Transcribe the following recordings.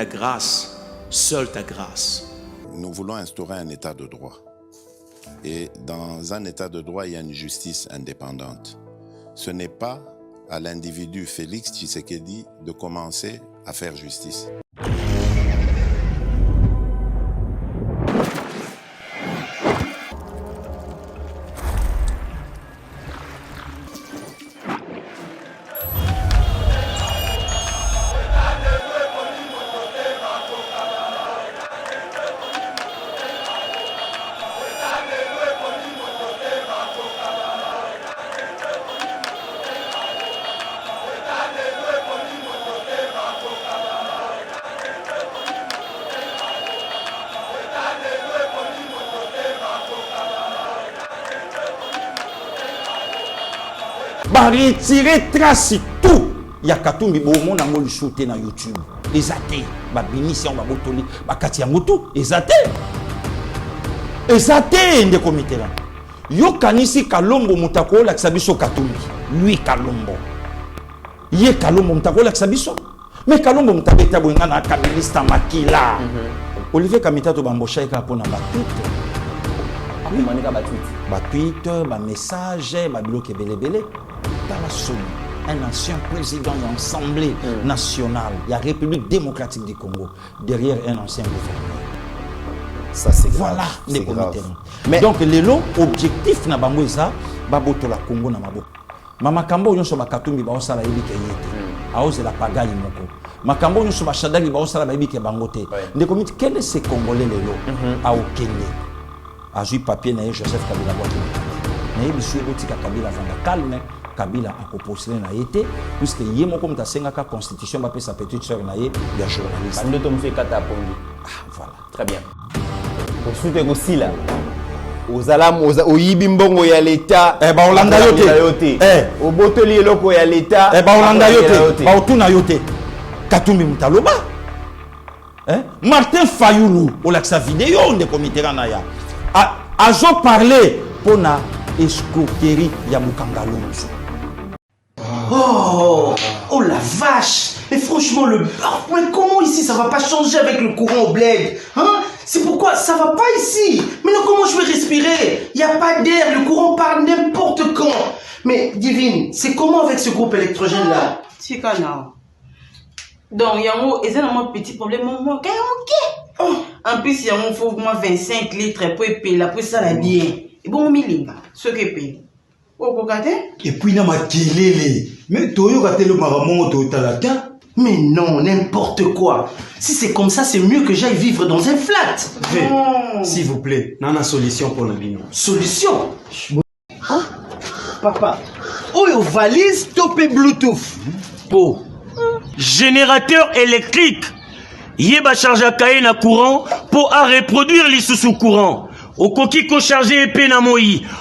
Ta grâce, seule ta grâce. Nous voulons instaurer un état de droit. Et dans un état de droit, il y a une justice indépendante. Ce n'est pas à l'individu Félix Tshisekedi de commencer à faire justice. Bah retirer trace tout. Il y a Katumbi Bomo na ngoli shooter na YouTube. Les athées, bah binisi on va botoli, bah katia moto, les athées. Les athées ndeko mitela. Yo kanisi Kalombo mutako la kisabiso Katumbi. Lui Kalombo. Ye Kalombo mutako la kisabiso. Mais Kalombo mutabeta bwenga na kabilista makila. Olivier Kamitato bambosha eka pona batute. Manika batute. Batute, ba message, ba bloqué belé. Un ancien président de l'Assemblée nationale, il y a République démocratique du Congo, derrière un ancien gouverneur. Ça c'est grave. Voilà les comités. Mais donc les lots objectifs na bango eza baboto la Congo na mabo. Mama Kambo nyonso bakatumbi ba osala yebike yete. Aoze la pagali moko. Makambo nyonso bashadali ba osala ba yebike bangote. Les comités quel est ce Congolais les lots à Okende. A joué papier na Joseph Kabila boîte. Na yebisu botika Kabila vanda calme. Kabila a proposé na été puisque yemo comme ta sengaka constitution ba sa petite sœur na ye ya journaliste. Bando to mfe kata pongi. Ah voilà. Très bien. Ensuite aussi là. Ozalam oyibi mbongo ya l'état. Eh ba Olanda yote. O botoli eloko ya l'état. Eh ba Olanda yote. Ba otuna yote. Katumbi mutaloba. Martin Fayulu o la sa vidéo de comité na ya. A jo parler pour na escroquerie ya Mukangalonzo. Oh la vache! Mais franchement, mais comment ici ça va pas changer avec le courant au bled? Hein? C'est pourquoi ça va pas ici. Mais non, comment je vais respirer? Il n'y a pas d'air, le courant part n'importe quand. Mais Divine, c'est comment avec ce groupe électrogène là? Donc, il y a un petit problème. En plus, il y a un faut 25 litres pour payer la pour ça la bien. Et bon, milinga, ce que paye. Et puis, il y a ma kelele. Mais Toyo gâté le maramoto totalata. Mais non, n'importe quoi. Si c'est comme ça, c'est mieux que j'aille vivre dans un flat. S'il vous plaît, on a une solution pour le bino. Solution? Hein? Papa, oyo valise topé Bluetooth. Po. Générateur électrique. Yeba charge à cahier na courant pour à reproduire les sous courant. Au coquille ko charger épée na moi.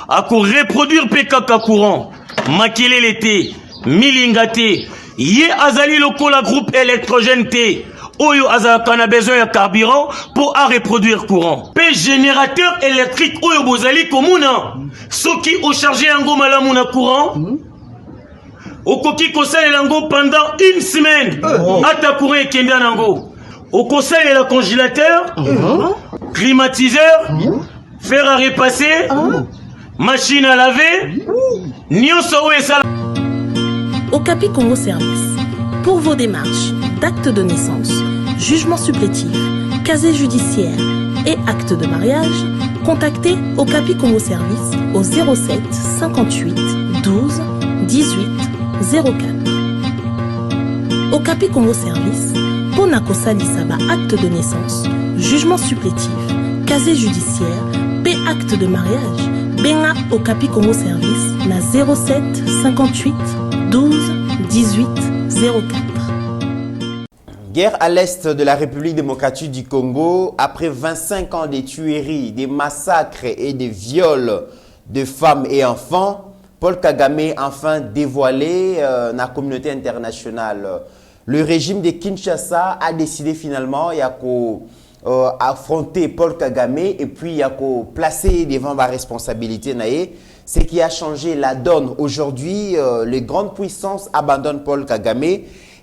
À ko reproduire PKK courant. Makele l'été. Milingate. Yé azali loko la groupe électrogène T. Oyo azaka na besoin de carburant pour à reproduire courant. P générateur électrique oyo bozali komuna. Soki au charger yango malamu na courant. Au coquille ko yango pendant une semaine. Ata courant ekenda nango. Au conseil et le congélateur, climatiseur, fer à repasser, machine à laver, Okapi Congo Service. Pour vos démarches d'actes de naissance, jugement supplétif, casier judiciaire et acte de mariage, contactez Okapi Congo Service au 07 58 12 18 04. Okapi Congo Service. Pona kosali saba acte de naissance, jugement supplétif, casier judiciaire, paix acte de mariage, benga Okapi Congo Service na 07 58 12 18 04. Guerre à l'est de la République démocratique du Congo, après 25 ans de tueries, des massacres et des viols de femmes et enfants, Paul Kagame a enfin dévoilé la communauté internationale. Le régime de Kinshasa a décidé finalement affronter Paul Kagame et puis placer devant ma responsabilité. Ce qui a changé la donne. Aujourd'hui, les grandes puissances abandonnent Paul Kagame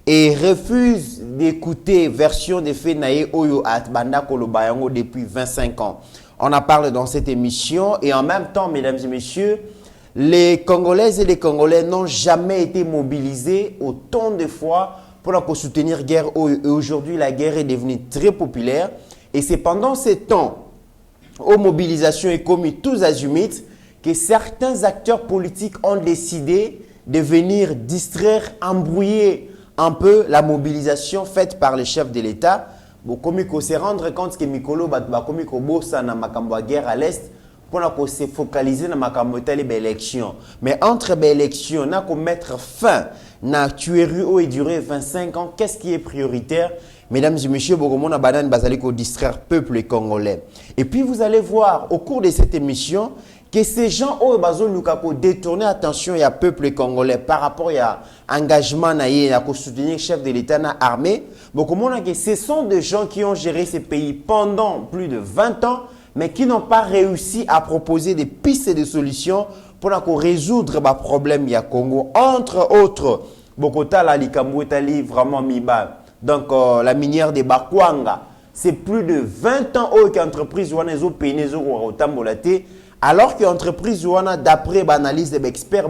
et refusent d'écouter version des faits naïe Oyo Atbanda Kolobayango depuis 25 ans. On en parle dans cette émission et en même temps, mesdames et messieurs, les Congolaises et les Congolais n'ont jamais été mobilisés autant de fois pour soutenir la guerre. Et aujourd'hui, la guerre est devenue très populaire. Et c'est pendant ces temps, aux mobilisations et commis tous azimuts, que certains acteurs politiques ont décidé de venir distraire, embrouiller un peu la mobilisation faite par le chef de l'État. Comme il se rendre compte que Mikolo comme bossa na makambo guerre à l'est pour se focaliser na makambo tali élection. Mais entre les élections, na ko mettre fin na tuerie et durer 25 ans, qu'est-ce qui est prioritaire? Mesdames et messieurs, Bogomona Banane Bazali ko distraire peuple congolais. Et puis vous allez voir au cours de cette émission que ces gens ont détourné attention à peuple congolais par rapport à engagement à soutenir le chef de l'État na armée. Ce sont des gens qui ont géré ces pays pendant plus de 20 ans, mais qui n'ont pas réussi à proposer des pistes et des solutions pour résoudre les problèmes du Congo. Entre autres, Bokota la Likambo Etali vraiment miba. Donc la minière de Bakwanga, c'est plus de 20 ans que l'entreprise Wanezo Penezo Tambolate. Alors que l'entreprise, d'après l'analyse des experts,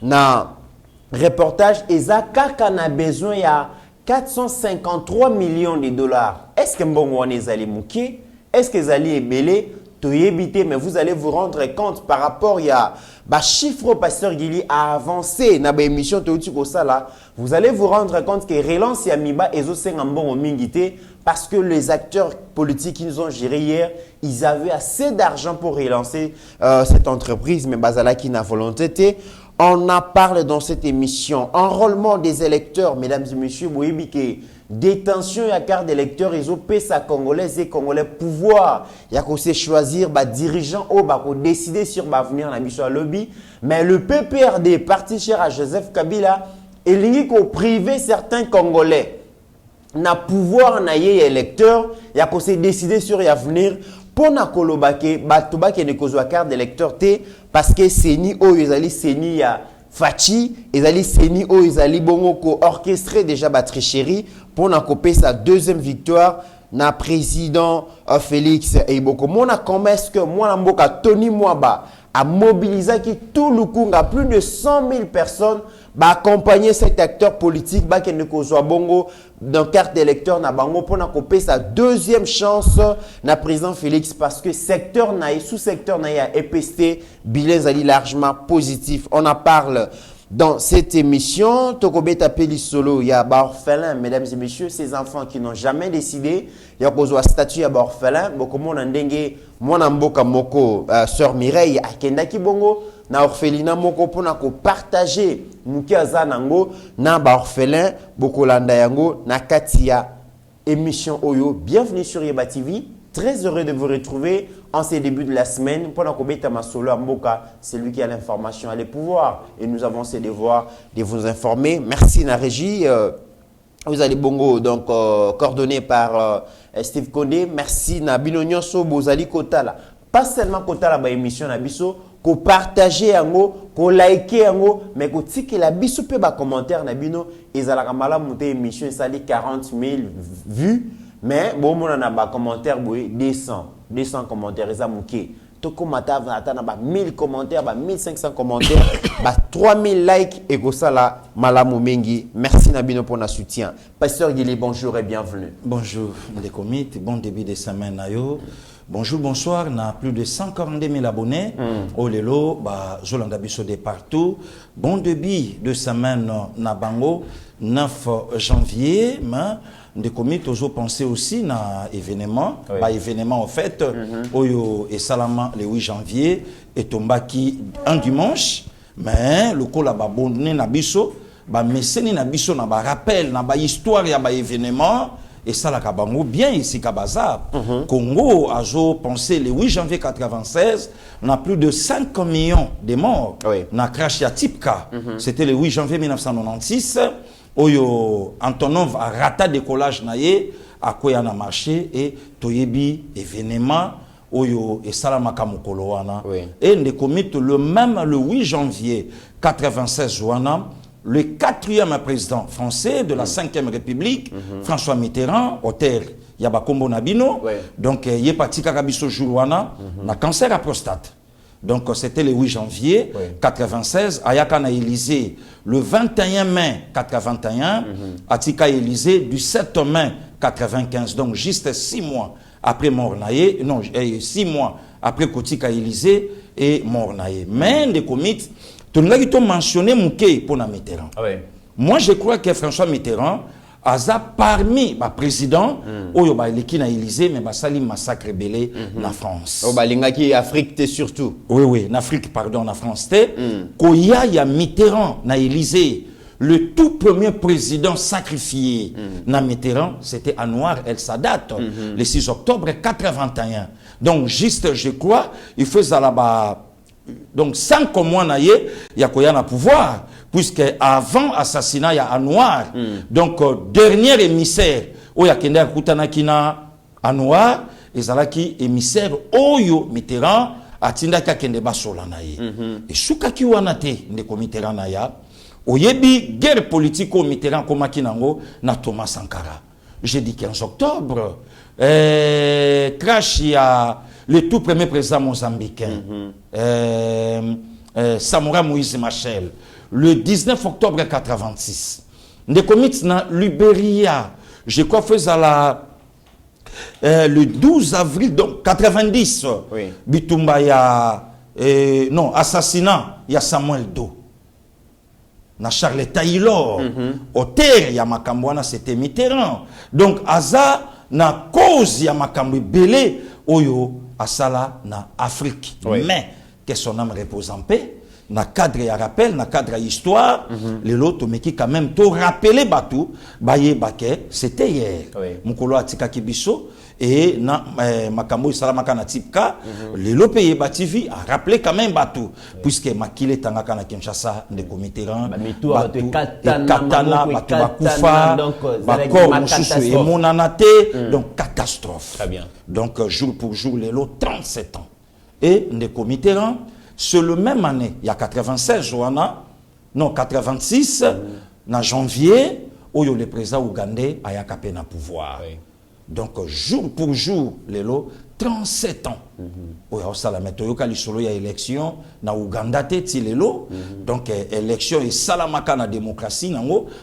na reportage, Ezaka a besoin de 453 millions de dollars. Est-ce que bon est allé mouké? Est-ce que Zali est belé? Mais vous allez vous rendre compte par rapport à chiffre pasteur Gili a avancé dans l'émission vous allez vous rendre compte que relance Yamiba et bon mingité parce que les acteurs politiques qui nous ont géré hier, ils avaient assez d'argent pour relancer cette entreprise, mais Bazala qui n'a volonté. On en parle dans cette émission. Enrôlement des électeurs, mesdames et messieurs, vous voyez que détention et carte d'électeurs, ils ont payé sa Congolais et Congolais pouvoir. Il y a qu'on sait choisir dirigeant ou décider sur l'avenir dans le lobby. Mais le PPRD, parti cher à Joseph Kabila, il y a privé certains Congolais na pouvoir na yé électeur, il y a qu'on sait décider sur l'avenir pour na kolobake batuba qui ne kozwa carte d'électeur té parce que c'est ni o yezali c'est ni ya fachi ezali c'est ni o yezali bongo ko orchestré déjà ba tricherie pour na couper sa deuxième victoire na président Félix Eiboko. Mona comment est-ce que moi mboka Tony Mwaba a mobilisé qui tout le Congo plus de 100 000 personnes ba accompagner cet acteur politique ba qui ne kozwa bongo dans carte d'électeur na bango pour na couper sa deuxième chance na président Félix parce que secteur naï sous secteur naï a EPST bilan zali largement positif. On en parle dans cette émission. Tokobeta Peli Solo, il y a orphelin, mesdames et messieurs, ces enfants qui n'ont jamais décidé, il y a besoin de statut à orphelin. Beaucoup mon ndenge, mon amboka moko, sœur Mireille, akenda kibongo, na orphelinat moko pour na ko partager mukiaza nango na orphelin, boko landa yango na katia émission Oyo. Bienvenue sur Yeba TV. Très heureux de vous retrouver en ces débuts de la semaine. Pendant que Betama Solo Amboka, c'est lui qui a l'information et le pouvoir. Et nous avons ce devoir de vous informer. Merci na régie. Vous allez bongo donc coordonné par Steve Kondé. Merci na Binonyo So Bozali Kotala. Pas seulement Kotala ba émission na biso, ko partager yango, ko liker yango, mais ko tike la biso pe ba commentaire na bino ezala kamala monte émission sali 40 000 vues. Mais bon, on a un commentaire 200 commentaires ça mouké. To commentaire atana 1000 commentaires, 1500 commentaires, 3000 likes et ko sala malamu mengi. Merci Nabino pour notre soutien. Pasteur Guili, bonjour et bienvenue. Bonjour les comites, bon début de semaine nayo. Bonjour, bonsoir, on a plus de 142 000 abonnés. Au Lelo, Jolanda Bisso de partout. Bon début de semaine na Bango, 9 janvier. Des comités toujours pensé aussi na événement, événement en fait, Oyo et Salama le 8 janvier et Tombaki un dimanche, mais le coup là bonné na biso, messeni na biso na rappel na histoire ya événement et ça la kabango bien ici Kabaza. Congo a pensé le 8 janvier 96, on a plus de 5 millions de morts. Na crash ya Tipka, c'était le 8 janvier 1996. Oyo Antonov a raté décollage naie à quoi na marché et toyebi événement Oyo et Salamaka Mokolowana et ne commit le même le 8 janvier 96 Joana le 4e président français de la 5e République, François Mitterrand, auteur Yabakombo Nabino, donc il est parti Karabiso Jourouana, na cancer à prostate. Donc c'était le 8 janvier 96, Ayaka na Élysée le 21 mai 81, Atika Élysée du 7 mai 95, donc juste 6 mois après Mornaye, non, 6 mois après Kotika Élysée et Mornaye. Mais les comités, tout le monde a mentionné Mouké pour Mitterrand. Moi je crois que François Mitterrand a parmi les présidents, Oyo ba leki na Élysée, mais basali massacre belé na France. Oh ba lingaki Afrique te surtout. Oui, en Afrique, pardon, en France te. Koya ya Mitterrand na Élysée, le tout premier président sacrifié na Mitterrand, c'était Anwar El Sadat, le 6 octobre 81. Donc juste, je crois, il faisait là-bas. Donc, sans que moi n'aille, il y a quoi na pouvoir, puisque avant assassinat, il y a Anwar. Donc, dernier émissaire, où il y a Kender Koutanakina Anwar, et Zalaki émissaire, Oyo Mitterrand, Atinda Kende Basolanaye. Et Soukaki Wanate, Ndeko Mitterrand Naya, Oyebi, guerre politique au Mitterrand, Komakinango, na Thomas Sankara. Jeudi 15 octobre, crash, il y a le tout premier président mozambicain, Samora Moïse Machel, le 19 octobre 86. Des comités dans Libéria, je crois le 12 avril donc 90, Bitumba non, assassinat, il y a Samuel Do. Na Charles Taylor, auteur ya Makambouana, c'était Mitterrand. Donc, Aza, na cause ya Makambi Belé, Oyo, Asala, na Afrique. Mais, que son âme repose en paix, na cadre ya rappel, na cadre ya histoire, les lots, mais qui quand même, tout rappelé Batou, Baye Baké, c'était hier. Mukolo Atika Kibiso, et na Makambo Salamaka na Tipka, les lots payés Bativi, a rappelé quand même Batou, puisque Makile Tangaka na Kinshasa, de Comiteran, Katana, Batou Bakoufa, Bakor, Moussoussou et Monanate, donc catastrophe. Très bien. Donc jour pour jour, les lots, 37 ans. Et de Comiteran, c'est le même année, il y a 96, Johanna, non, 86, en janvier, où le président ougandais a yakapé na pouvoir. Donc, jour pour jour, les lots, 37 ans. Oui, ça la méthode, il y a élection, na Ouganda, les lots. Donc, élection et salamaka na démocratie,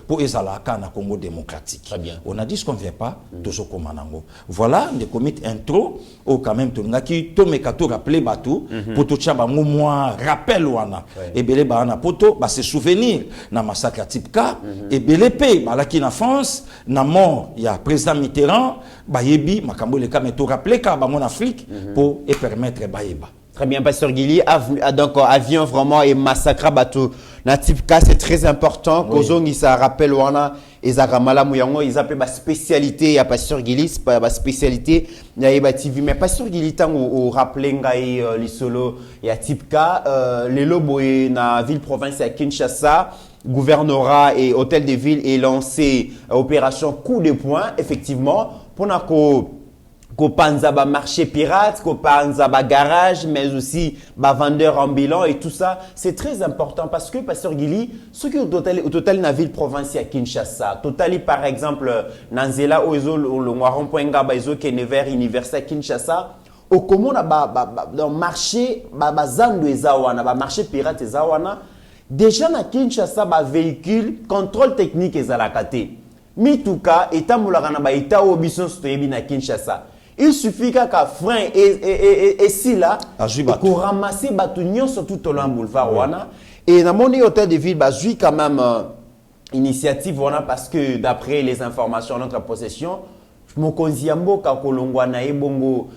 pour ezalaka na Congo démocratique. Très bien. On a dit ce qu'on ne vient pas, tout ce qu'on manango. Voilà, des comités intro, ou quand même, tout le monde qui tome kato rappelé batou, pour tout ça, moi, rappel wana. Et belé na poto, se souvenir, na massacre à Tipka, et belé pe, là qui na France, na mort, il y a président Mitterrand, yebi, makambo le kameto rappelé, car en Afrique, pour permettre baïba. Très bien, Pasteur Guili. Donc, avion vraiment et massacre bateau. Natipka, c'est très important. Kozong, il ça rappelle, ils appellent ma spécialité, il y a Pasteur Guili, c'est pas ma spécialité, il y a TV. Mais Pasteur Guili, tant au rappelé, les solo, il y a Tipka, les lobos, na ville province à Kinshasa, gouvernorat et hôtel de ville est lancé opération coup de poing, effectivement, pour qu'on panza ba marché pirate, qu'on panza ba garage, mais aussi ba vendeur ambulant et tout ça. C'est très important parce que, Pasteur Guili, ce qui au total na ville province à Kinshasa, total par exemple, Nanzela, le Moiron Poinga, Baizo, Kenever, Université à Kinshasa, au commun dans marché, zando ezawana, ba marché pirate ezawana, déjà na Kinshasa, ba véhicule, contrôle technique ezalakate. Mituka, état moulagana ba état obison stoyebi na Kinshasa. Il suffit qu'un frein et si là, pour ramasser Batunion sur tout au long boulevard wana. Et dans mon hôtel de ville, j'ai quand même initiative wana parce que d'après les informations de notre possession, mon konziambo kakolongwa na ebongo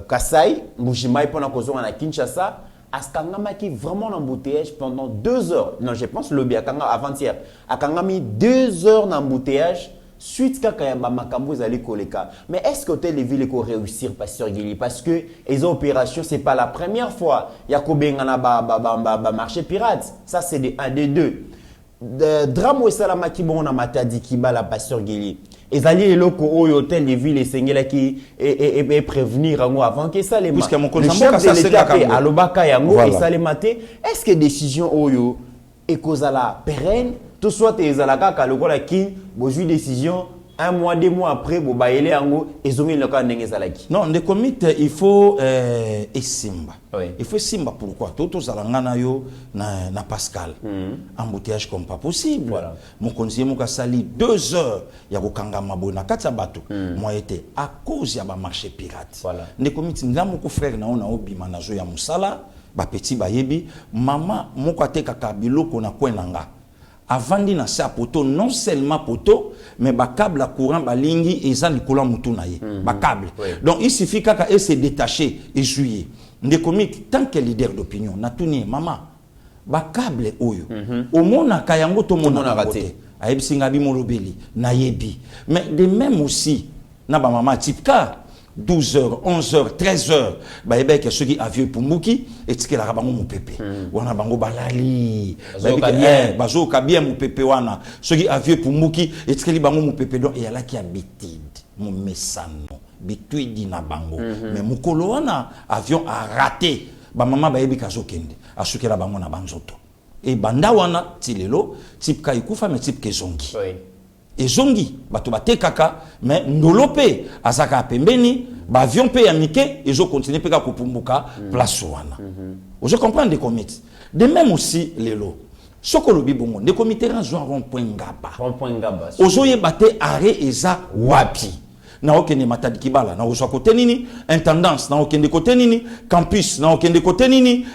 Kasai, Mujimai pendant qu'on a Kinshasa. Askangama qui vraiment embouteillage pendant 2 heures. Non, je pense le bien avant-hier. Akangami 2 heures d'embouteillage. Suite à Makambo Zali Koleka. Mais est-ce que l'hôtel de ville est réussir, Pasteur Guili? Parce que les opérations, ce n'est pas la première fois. Il y a un marché pirate. Ça, c'est des 1, des 2. Drame ou salama qui bon na matadi qui bat la Pasteur Guili. Et Zali loko au hôtel de ville et sengela qui et prévenir avant que ça les puisque mon le chef de l'État à l'Obaka yango et ça les maté. Est-ce que décision oyo ekozala pérenne tout soit ezalaka ka lokola kin bozui décision 1 mois 2 mois après bo baele yango ezongi loka ndenge ezalaki. Non, le comité il faut esimba. Oui. Il faut esimba pourquoi toto zalanga na yo na Pascal. Embouteillage comme pas possible. Voilà. Mon conseiller mo sali 2 heures ya kokanga mabona katsa bato. Moi été à cause ya ba marché pirate. Voilà. Le comité ngamu ko frère na ona obima na zo ya musala ba petit bayebi mama moko ateka biloko na kwenanga. Avant de nasser à poteau, non seulement poteau, mais ba câble à courant, ba lingi et ça Nicolas Moutunaye. Ba câble. Oui. Donc il suffit qu'à se détacher et jouer. Des comiques, tant que leader d'opinion, n'a tout nié, maman, ba câble oyo. Au monde à Kayango, tout le monde a raté. Aïb Singabi Molobeli, Nayebi. Mais de même aussi, na ba maman type K. 12h, 11h, 13h, bah ebe que ceux qui a vieux pour Mouki et ce qu'il a rabango mon pépé. Wana bango balali. Bazo kabien mon pépé wana. Ceux qui a vieux pour Mouki et ce qu'il bango mon pépé donc il y a là qui habitude mon messano. Bituidi na bango. Mais mukolo wana avion a raté. Ba maman ba ebi kazo kende. Asuke la bango na banzoto. Et banda wana tilelo type kaikufa mais type kezongi. Oui. Ezongi bato batekaka mais ndolope azaka pembeni ba avion pe ya mike ezo continuer pe ka kopumbuka place wana. Vous comprenez des comités. De même aussi lelo sokolobi bongo des comités ranzo rond-point ngaba. Rond-point ngaba. Ozoye bate arrêt eza wapi. Na okende matadi kibala na ozo kote nini intendance na okende kote nini campus na okende kote nini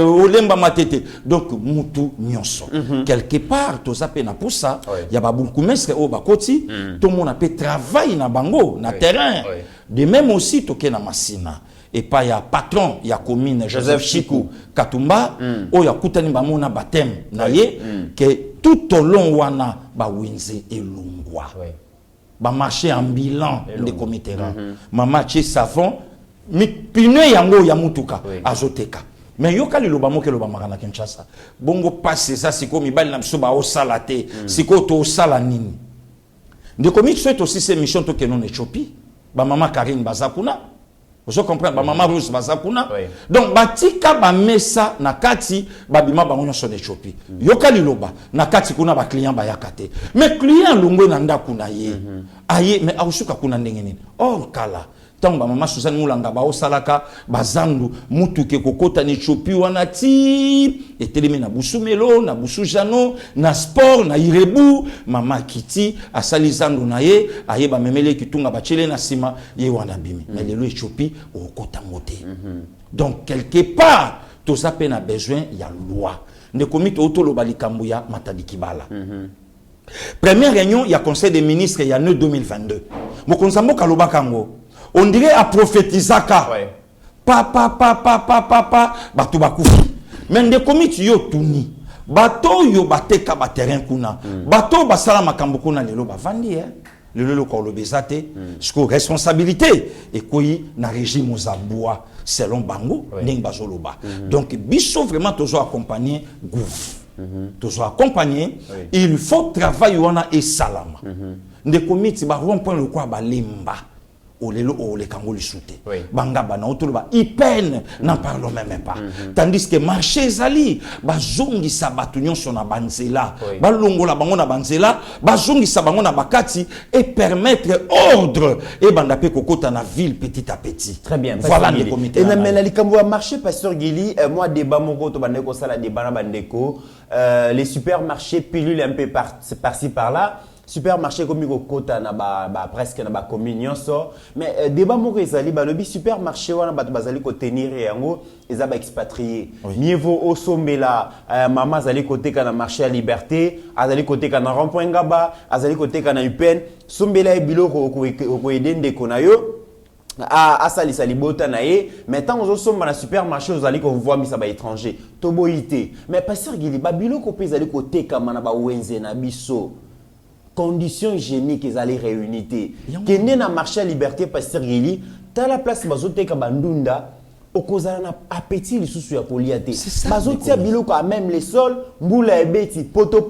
olemba matete donc mutu nyonso quelque part to zape na poussa ya ba bunkumestre o bakoti to mona pe travail na bango na terrain de même aussi to ke na masina et pas ya patron ya commune Joseph Chikou Katumba o ya kutani ba mona baptême na ye que tout au long wana ba winze elungwa ba marché ambulant de comités mama che savon mi pine yango ya mutuka azoteka mais yoka le loba moke loba makana Kinshasa bongo passe ça siko mibali na biso ba o salate siko to sala nini de comité souhaite aussi ces missions to que non Éthiopie ba mama Karine bazakuna vous comprenez ba mama Rose bazakuna donc batika ba mesa na kati ba bima bango nyoso na Éthiopie yoka liloba na kati kuna ba client ba yakate mais client longwe na ndaku na ye aye mais aushuka kuna ndenge nini or kala tant ba mama Suzanne Mulanga ba osalaka bazandu mutu ke kokota ni Éthiopie wana ti etelemi na busumelo na busujano na sport na irebu mama kiti asali zandu na ye aye ba memele kitunga ba chele na sima ye wana bimi mais lelo Éthiopie okota moté donc quelque part tout ça peine a besoin il y a loi ne comité autolo balikambu ya matadi kibala première réunion il y a conseil des ministres il y a 2022 mokonzambo kaloba kango on dirait à prophétisaka papa batu bakufi mais de comité yo tuni bato yo bateka ba terrain kuna bato basala makambo kuna lelo bavandi lelo ko lo bezate siko responsabilité et koyi na régime Mozamboa selon bango ndeng bazoloba donc biso vraiment toujours accompagner gouf toujours accompagner il faut travailler wana et salama de comité ba rond-point le quoi ba lemba olelo ole kangoli soute banga bana otolo ba ipen n'en parlons même pas tandis que marché zali bazongi sabatu nyonso na banzela balongola bango na banzela bazongi sabango na bakati et permettre ordre et banda pe kokota na ville petit à petit. Très bien, voilà le comité et na mena likambo ya marché pasteur Gili moi débat moko to bandeko sala débat na bandeko les supermarchés pilules un peu par-ci par-là. Supermarché comme kota na ba presque na ba commune so mais débat moko ezali ba lobi supermarché wana bato bazali ko tenir yango eza ba expatrié mieux vaut osombela mama zali côté kana marché à liberté azali côté kana rond-point ngaba azali côté kana UPN sombela e biloko ko edende konayo asalisa libota na ye maintenant ozosomba na supermarché ozali ko voir misa ba étranger toboité mais pasteur Gili ba biloko pe ezali ko tekama na ba wenze na biso conditions hygiéniques ils allaient réunité kende na marché à liberté pasteur Gili ta la place bazoteka bandunda okozala na appétit lisusu ya koliate bazotia biloko à même les sols mbula ebeti poto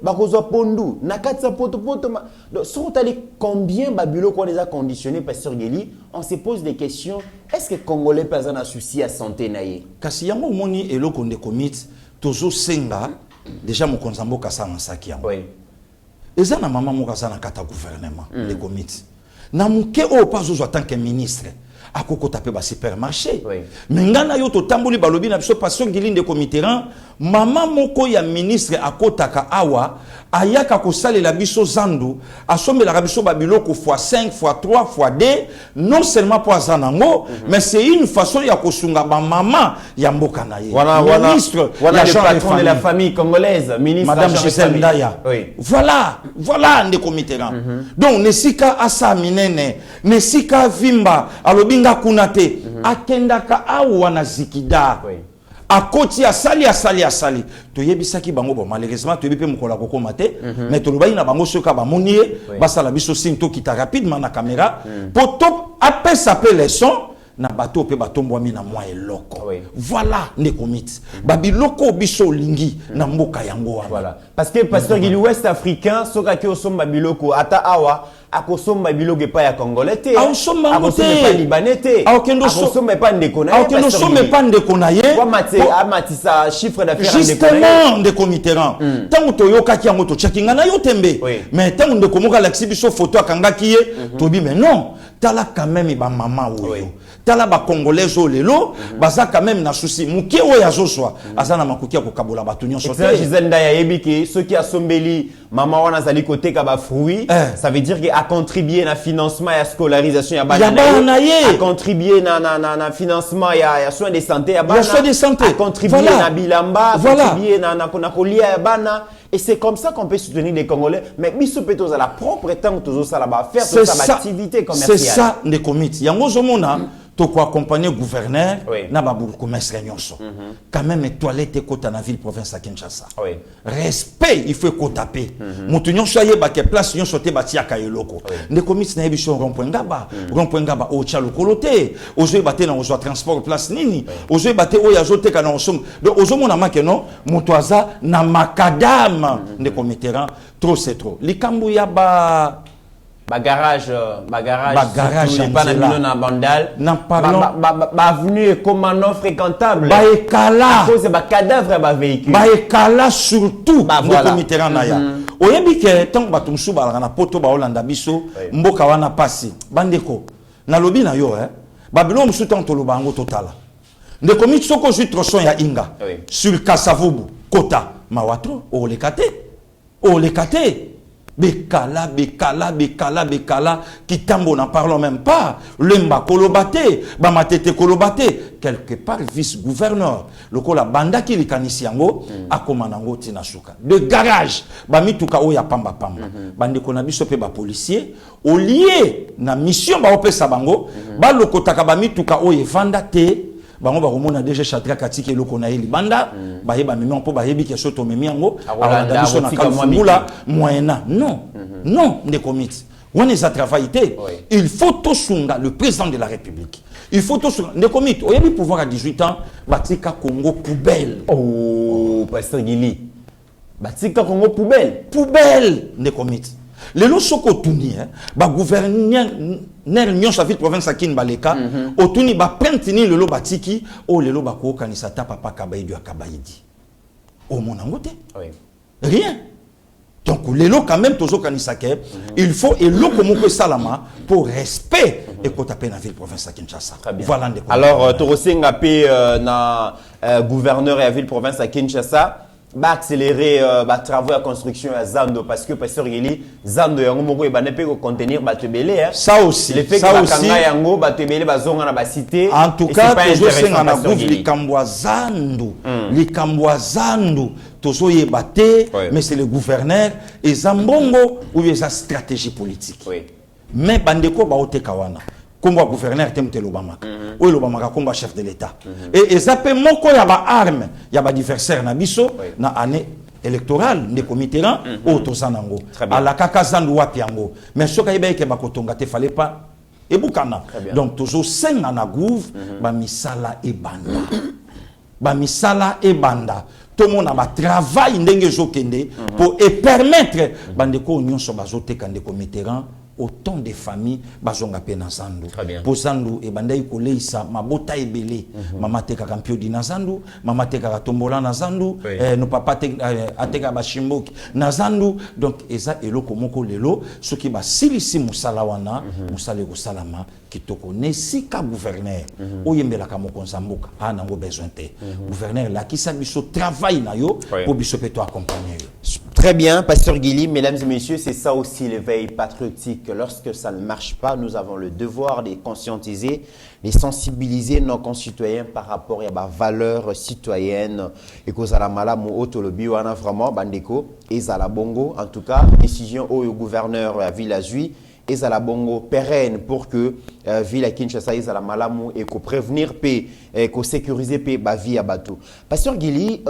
bakozwa pondu na kati sa poto donc sont allés combien ba biloko on les a conditionnés pasteur Gili on se pose des questions est-ce que congolais pas un souci à santé na ye kasi yango moni eloko nde commit tozo senga déjà mon konzambo kasa en saki yango. Oui. Eza na maman moko kasa na kata gouvernement les comités. Na muke o pas en tant que ministre. Akoko tapé ba supermarché. Oui. Mais ngana yo to tamboli balobi na biso passion gilinde comiteran maman moko ya ministre akotaka awa ayaka ko salela biso zandu asomela ka biso babiloko x5 x3 x2 non seulement pour azanango mais c'est une façon ya kosunga ba maman ya mboka na ye. Voilà ministre voilà le patron de la famille congolaise, ministre Madame Gisèle Ndaya. Oui. Voilà des comiteran. Donc nesika asa minene nesika vimba alobinga kunate akendaka awa na zikida. Oui. Akoti asali to yebisaki bango bon malheureusement to yebi pe mukola koko mate mais to lobai na bango soka ba monie basala biso sinto kita rapidement na caméra pour top apesa pe leçon na bato pe batombwami na mwa eloko. Voilà ne komit babiloko biso lingi na mboka yango wana. Voilà parce que pasteur Gili Ouest africain soka ki osomba biloko ata awa akosomba biloko pa ya congolais te akosomba pa libanais te akosomba pa ndeko na ye akosomba pa ndeko na ye amatisa chiffre d'affaires justement ndeko miteran tango toyokaki yango tochekinga na yo tembe mais tango ndeko moka laksi biso photo akangaki ye tobi mais non tala quand même ba mama oyo tala ba congolais o lelo baza quand même na souci mukie oyo azoswa azana makuki ya kokabola bato nyonso te Gisèle Ndaya yebiki ceux qui asombeli mama wana zali côté ka ba fruits ça veut dire que a contribué na financement ya scolarisation ya bana a contribué na financement ya soins de santé ya bana a contribué na bilamba a contribué na kolia ya bana. Et c'est comme ça qu'on peut soutenir les Congolais. Mais biso petos à la propre temps toujours ça là-bas faire toute sa activité commerciale. C'est ça les comités. Yango zomona to ko accompagner gouverneur na ba commerce nyonso. Quand même toilette kota na ville province à Kinshasa. Respect, il faut ko taper. Mutu nyonso yeba ke place nyonso te batia ka eloko. Les comités na yebiso rond-point ngaba o cha lokolote. Ozo baté na ozo transport place nini. Ozo baté o yazote kana osom. Donc ozo mona make non mutu aza na makadam ne commetteront trop c'est trop likambu ya ba garage pas na bandal n'en parlons ba avenue comme non fréquentable ba ekala à cause ba cadavre ba véhicule ba ekala surtout ne commetteront na ya oyebi ke tant ba tumsu ba na poto ba Holanda biso mboka wana pasi bandeko na lobi na yo ba bilo musu tant to lobango totala ne commis soko ju troson ya inga sur Kasavubu kota mawatro olekate bekala kitambo n'en parlons même pas lemba kolobate bamatete kolobate quelque part vice-gouverneur lokola banda ki likanisi yango akoma nango tina suka de garage bamituka oya pamba bandeko na biso pe ba policier au lieu na mission ba opesa bango ba lokotaka bamituka oye vanda te bango ba komona déjà chatra katiki eloko na eli banda ba yeba memi mpo ba yebi ke soto memi yango ala biso na kalfungula moyena non ne comité on est à travailler il faut tout sunga le président de la République il faut tout sunga ne comité o yebi pouvoir à 18 ans batika Congo poubelle pasteur Gili batika Congo poubelle ne comité le lo soko tuni ba gouverneur nyonso ville province à Kinbaleka otuni ba prentini le lo batiki o le lo ba ko kanisa ta papa kabaidi akabaidi o monango te rien donc le lo quand même tozo kanisa ke il faut et lo komoko salama pour respect et ko taper na ville province à Kinshasa voilà ndeko alors torosenga pe na gouverneur et ville province à Kinshasa va accélérer travaux de construction à Zando parce que pasteur Gili Zando yango moko e banepe ko contenir batebele ça aussi le fait que kanga yango batebele bazonga na ba cité en tout cas tozo senga na gouv likambwa Zando tozo yebate mais c'est le gouverneur et Zambongo ou les stratégie politique mais bandeko ba oteka wana komba gouverneur temte lobamaka ou lobamaka komba chef de l'état et zape moko ya ba arme ya ba adversaire na biso na année électorale ne comité ran o tozanango ala kaka zandu wapi yango mais soka yeba ke ba kotonga te fallait pas ebukana donc tozo senga na gouv ba misala e banda tout le monde a travail ndenge zokende pour permettre bandeko nyonso bazoteka ndeko mitterrand autant de familles bazonga pe na zandu. Très bien. Po zandu e bandai koleisa mabota ebele. Mama teka kampio di na zandu, mama teka tombola na zandu, no papa ateka bashimboki na zandu. Donc eza eloko moko lelo soki ba silisi musala wana musale ko salama kitoko nesika gouverneur oyembela ka mokonza mboka ana ngo besoin te. Gouverneur la kisa biso travail na yo pour biso pe to accompagner. Très bien, Pasteur Guili, mesdames et messieurs, c'est ça aussi l'éveil patriotique. Lorsque ça ne marche pas, nous avons le devoir de conscientiser, de sensibiliser nos concitoyens par rapport à la valeur citoyenne. Et que ça la malamu autolobi wana vraiment bandeko et ça la bongo. En tout cas, décision au gouverneur à Villazui et ça la bongo pérenne pour que Villa Kinshasa et ça la malamu et qu'on prévenir et qu'on sécuriser ba vie à bateau. Pasteur Guili,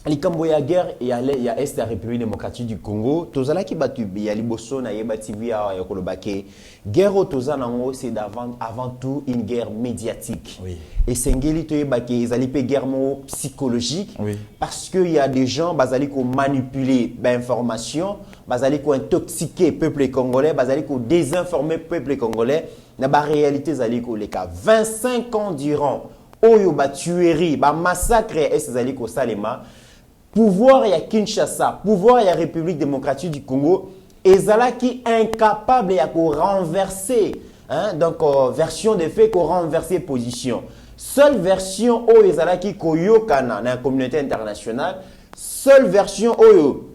likambo ya guerre ya est la République démocratique du Congo tozala ki batu ya liboso na yebati via ya kolobake guerre tozana ngo c'est avant tout une guerre médiatique. Et sengeli to yebaki ezali pe guerre psychologique parce que il y a des gens bazali ko manipuler information, bazali ko intoxiquer peuple congolais, bazali ko désinformer peuple congolais na ba réalité zali ko les cas 25 ans durant oyo ba tuerie ba massacre et ezali ko salema pouvoir ya Kinshasa, pouvoir ya République démocratique du Congo, ezalaki incapable ya ko renverser, hein, donc version des faits ko renverser position. Seule version o ezalaki ko yokana na communauté internationale, seule version oyo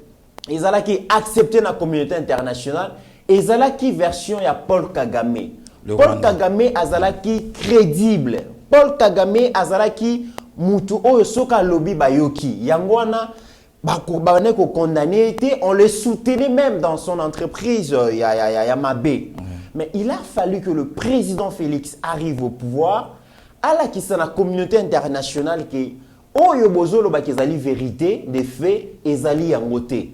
ezalaki accepté na communauté internationale, ezalaki version ya Paul Kagame. Paul Kagame azalaki crédible. Paul Kagame azalaki mutu oyo soka lobby bayoki yangwana bane ko condamné on le soutenait même dans son entreprise ya Mabé. Mais il a fallu que le président Félix arrive au pouvoir à la qui la communauté internationale qui oyo bozolo ba kezali vérité des faits ezali yangote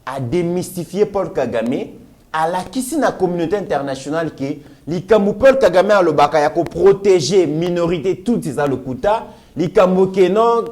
a démystifier Paul Kagame à la qui la communauté internationale qui likambo Paul Kagame a le baka ya ko protéger minorité toutes les alokuta likambo kenon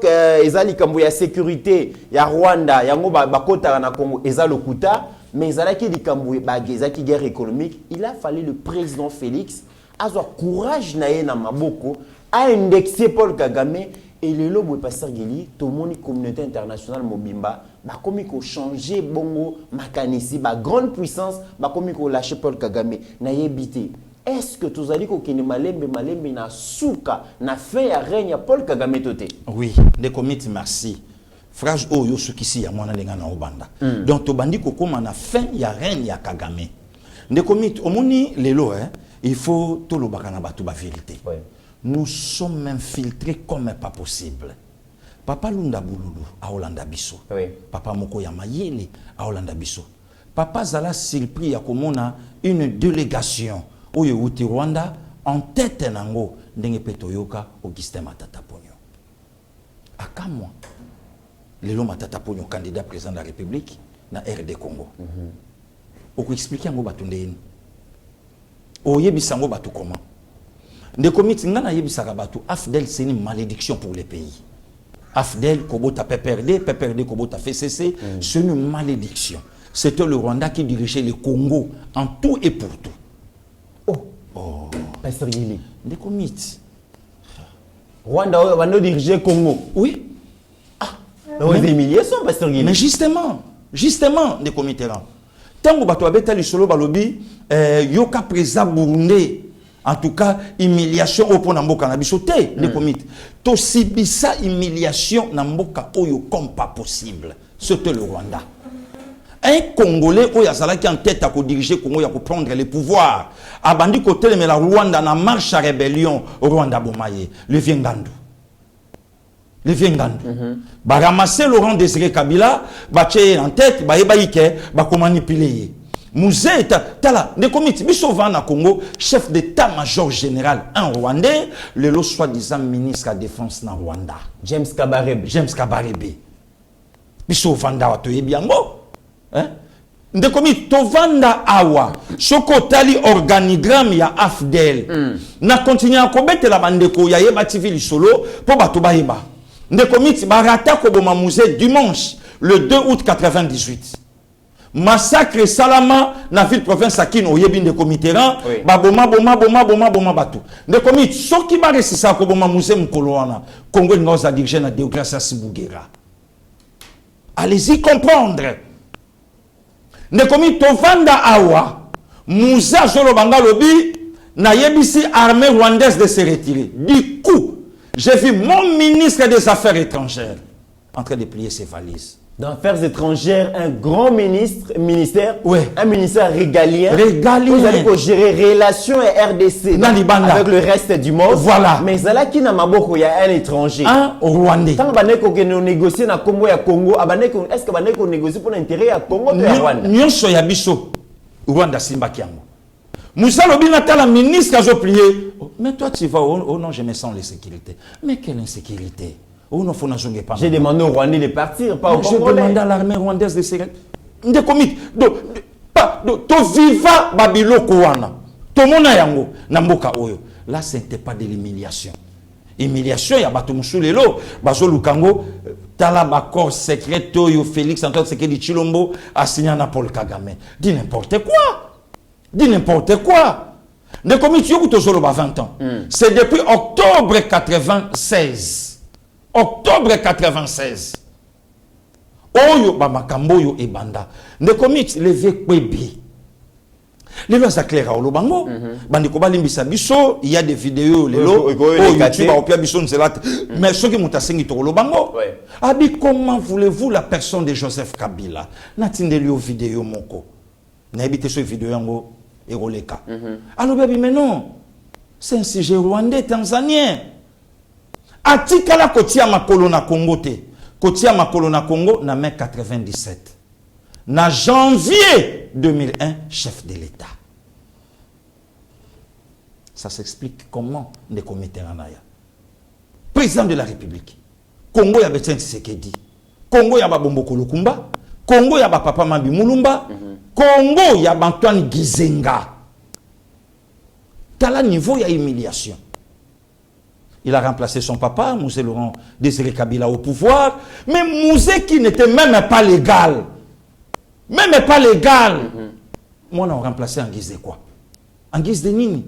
ezali likambo ya sécurité ya Rwanda yango bakota na Congo ezali lokuta mais ezalaki likambo bagezaki guerre économique. Il a fallu le président Félix avoir courage na ye na maboko a indexer Paul Kagame et le lobo Pasteur Guili tout le monde communauté internationale mobimba ba komi ko changer bongo makanisi ba grande puissance ba komi ko lâcher Paul Kagame na yebité. Est-ce que tu as dit que malembe na souka na fin ya règne ya Paul Kagame toté? Oui, des comités merci. Phrase oyo sukisi ya mwana lenga na obanda. Donc to bandi ko koma na fin ya règne ya Kagame. Des comités omoni lelo il faut to lo bakana batu ba vérité. Nous sommes infiltrés comme pas possible. Papa Lunda Bululu a Olanda Biso. Papa Moko ya Mayele a Olanda Biso. Papa Zala surpris ya komona une délégation oyo uti Rwanda en tête nango ndenge petoyoka Augustin Matata Ponyo. Akamwa lelo Matata Ponyo candidat président de la République na RD Congo. Oko expliquer ngo batu ndeni. Oyebisa ngo batu comment. Nde komiti ngana yebisaka batu AFDEL c'est une malédiction pour les pays. AFDEL Kobota PPRD Kobota FCC, c'est une malédiction. C'était le Rwanda qui dirigeait le Congo en tout et pour tout. Oh, Pasteur Guili. Des comités. Rwanda va nous diriger Congo. Oui. Des humiliations, Pasteur Guili. Mais justement, des comités là. Tango bato abeta lisolo balobi yoka président Burundi. En tout cas, humiliation au pona mboka na biso te des comités. To sibisa humiliation na mboka oyo comme pas possible. C'était le Rwanda. Un Congolais qui est en tête à diriger Congo, à prendre les pouvoirs. Abandi côté mais la Rwanda na marche à rébellion au Rwanda Bomaye, le Viengandu. Le Viengandu. Ba ramasser Laurent Désiré Kabila, ba tché en tête, ba ebaïke, ba ko manipuler. Musée tala de comité biso na Congo, chef d'état-major général en Rwandais, le soi-disant ministre de la défense na Rwanda. James Kabarebe. Biso vanda wa to yebiango. Nde komi tovanda awa soko tali organigramme ya AFDEL na continue à kobete la bandeko ya yeba TV lisolo po bato bayeba nde komi barata ko boma musée dimanche le 2 août 98 massacre salama na ville province Sakine oyebi de comiteran ba boma batu de comite soki ba resisa ko boma musée mukolo wana Congo ngoza diriger na Deogracias Bugera. Allez-y comprendre. Ne comite tovanda awa muza jolo banga lobi na yebisi armée rwandaise de se retirer. Du coup, j'ai vu mon ministre des Affaires étrangères en train de plier ses valises. D'affaires étrangères, un grand ministère, ouais. Un ministère régalien. Régalien. Vous allez gérer relations et RDC avec le reste du monde. Voilà. Mais là qui n'a maboko, il y a un étranger. Un Rwandais. Tant que nous négocions na Congo ya Congo, est-ce que nous négocie pour l'intérêt à Congo de Rwanda? Nyon soya biso Rwanda simba kiango. Moussa Lobinata, la ministre, a plié. Mais toi, tu vas, oh non, je me sens l'insécurité. Mais quelle insécurité? Oh non, faut n'en pas. J'ai demandé aux Rwandais de partir, pas aux Congolais. J'ai demandé à l'armée rwandaise de se retirer. De comites. To viva Babilo Kouana. To mona yango. Namboka oyo. Là, ce n'était pas de l'humiliation. Humiliation, il y a Batou Mouchoulelo, Bazo Lukango, Tala Bakor secret, Toyo Félix, Antoine Sekedi Chilombo, a signé à Paul Kagame. Dis n'importe quoi. Dis n'importe quoi. Le comité Youtozolo a 20 ans. C'est depuis octobre 96. Octobre 96. Oyo Bamakamboyo et Banda. Le comité levé Kwebi. Les lois s'éclairent au Lobango. Bandikoba Limbisa Bisso, il y a des vidéos, les lots, YouTube, au Pia Bisso, mais ceux qui m'ont assigné au Lobango. Abi, comment voulez-vous la personne de Joseph Kabila? N'a-t-il aux vidéos, Moko? N'habitez sur les vidéos, et Roleka. Alors, mais non, c'est un sujet rwandais, tanzanien. Atikala Kotia Makolo na Congo te. Kotia Makolo na Congo na mai 97. Na janvier 2001, chef de l'État. Ça s'explique comment les comités en aya. Président de la République. Congo ya Betsen Tshisekedi. Congo ya Babomboko Lukumba. Congo ya Papa Mambi Mulumba. Congo ya Antoine Gizenga. T'as le niveau, il y a humiliation. Il a remplacé son papa, Mouzé Laurent Désiré Kabila au pouvoir, mais Mouzé qui n'était même pas légal. Même pas légal. Moi, on a remplacé en guise de quoi? En guise de nini?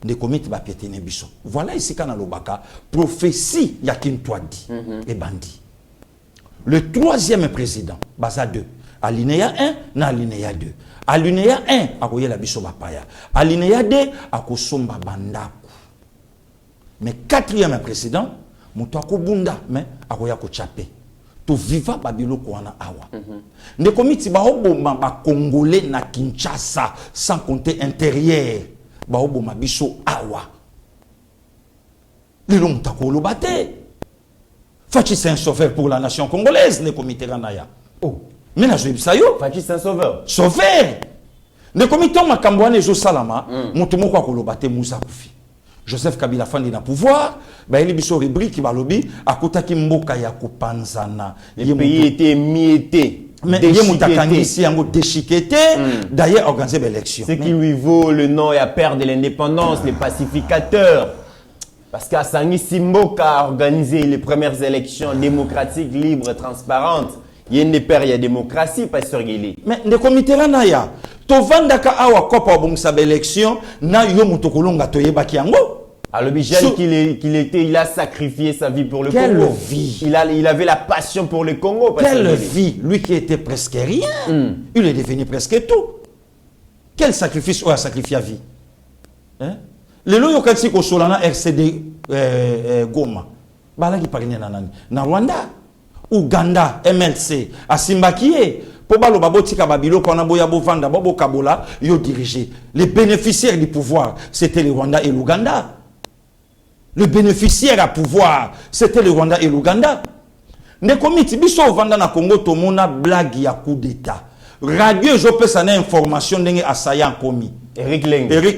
De comités Bapiété Nebiso. Voilà ici quand on a l'obaka, prophétie Yakin Touadi et Bandi. Le troisième président, Baza 2. Alinéa 1, na alinéa 2. Alinéa 1, akoye la biso bapaya. Alinéa 2, akosomba bandaku. Mais quatrième président, Moutouako Bunda, mais akoya ko chapé. To viva babilo kwana awa. Ne komiti ba oboma ba Congolais na Kinshasa, sans compter intérieur. Ba oboma biso awa. Le Moutouako lobate. Fachi c'est un sauveur pour la nation congolaise, le comité Ranaya. Oh. Mais là, je dis ça. Fachi c'est un sauveur. Sauveur. Le comité Makambouane et Salama, Moutoumoko Kolobate Moussa Koufi. Joseph Kabila Fandi na pouvoir, il y a une rubrique qui va lobby, à côté de Mboka Yakupanzana. Le pays était miété. Mais il y a déchiqueté, d'ailleurs organisé l'élection. Ce qui lui vaut le nom et à perdre l'indépendance, les pacificateurs. Parce qu'Assangi Simboka a organisé les premières élections démocratiques, libres, transparentes. Il y a une paire, il y a démocratie, Pasteur Guili. Mais le comité Ranaya, Tovandaka Awa Kopa Bongsa élection, na Yomutokolonga Toyeba Kiango. Alors, il a sacrifié sa vie pour le Quelle Congo. Vie. Il avait la passion pour le Congo. Quelle vie. Lui qui était presque rien, il est devenu presque tout. Quel sacrifice a sacrifié la vie? Hein? Le loyo kansi ko solana RCD Goma. Bala qui parle na Rwanda, Uganda, MLC, Asimbakie, Pobalo Babotika Babilo, Konabo Bovanda, Bobo Kabola, yo dirigé. Les bénéficiaires du pouvoir, c'était le Rwanda et l'Ouganda. Le bénéficiaire à pouvoir, c'était le Rwanda et l'Ouganda. Ne komiti biso Vanda na Congo tomona blague ya coup d'état. Radio je peux saner information ndenge assaillant komi. Eric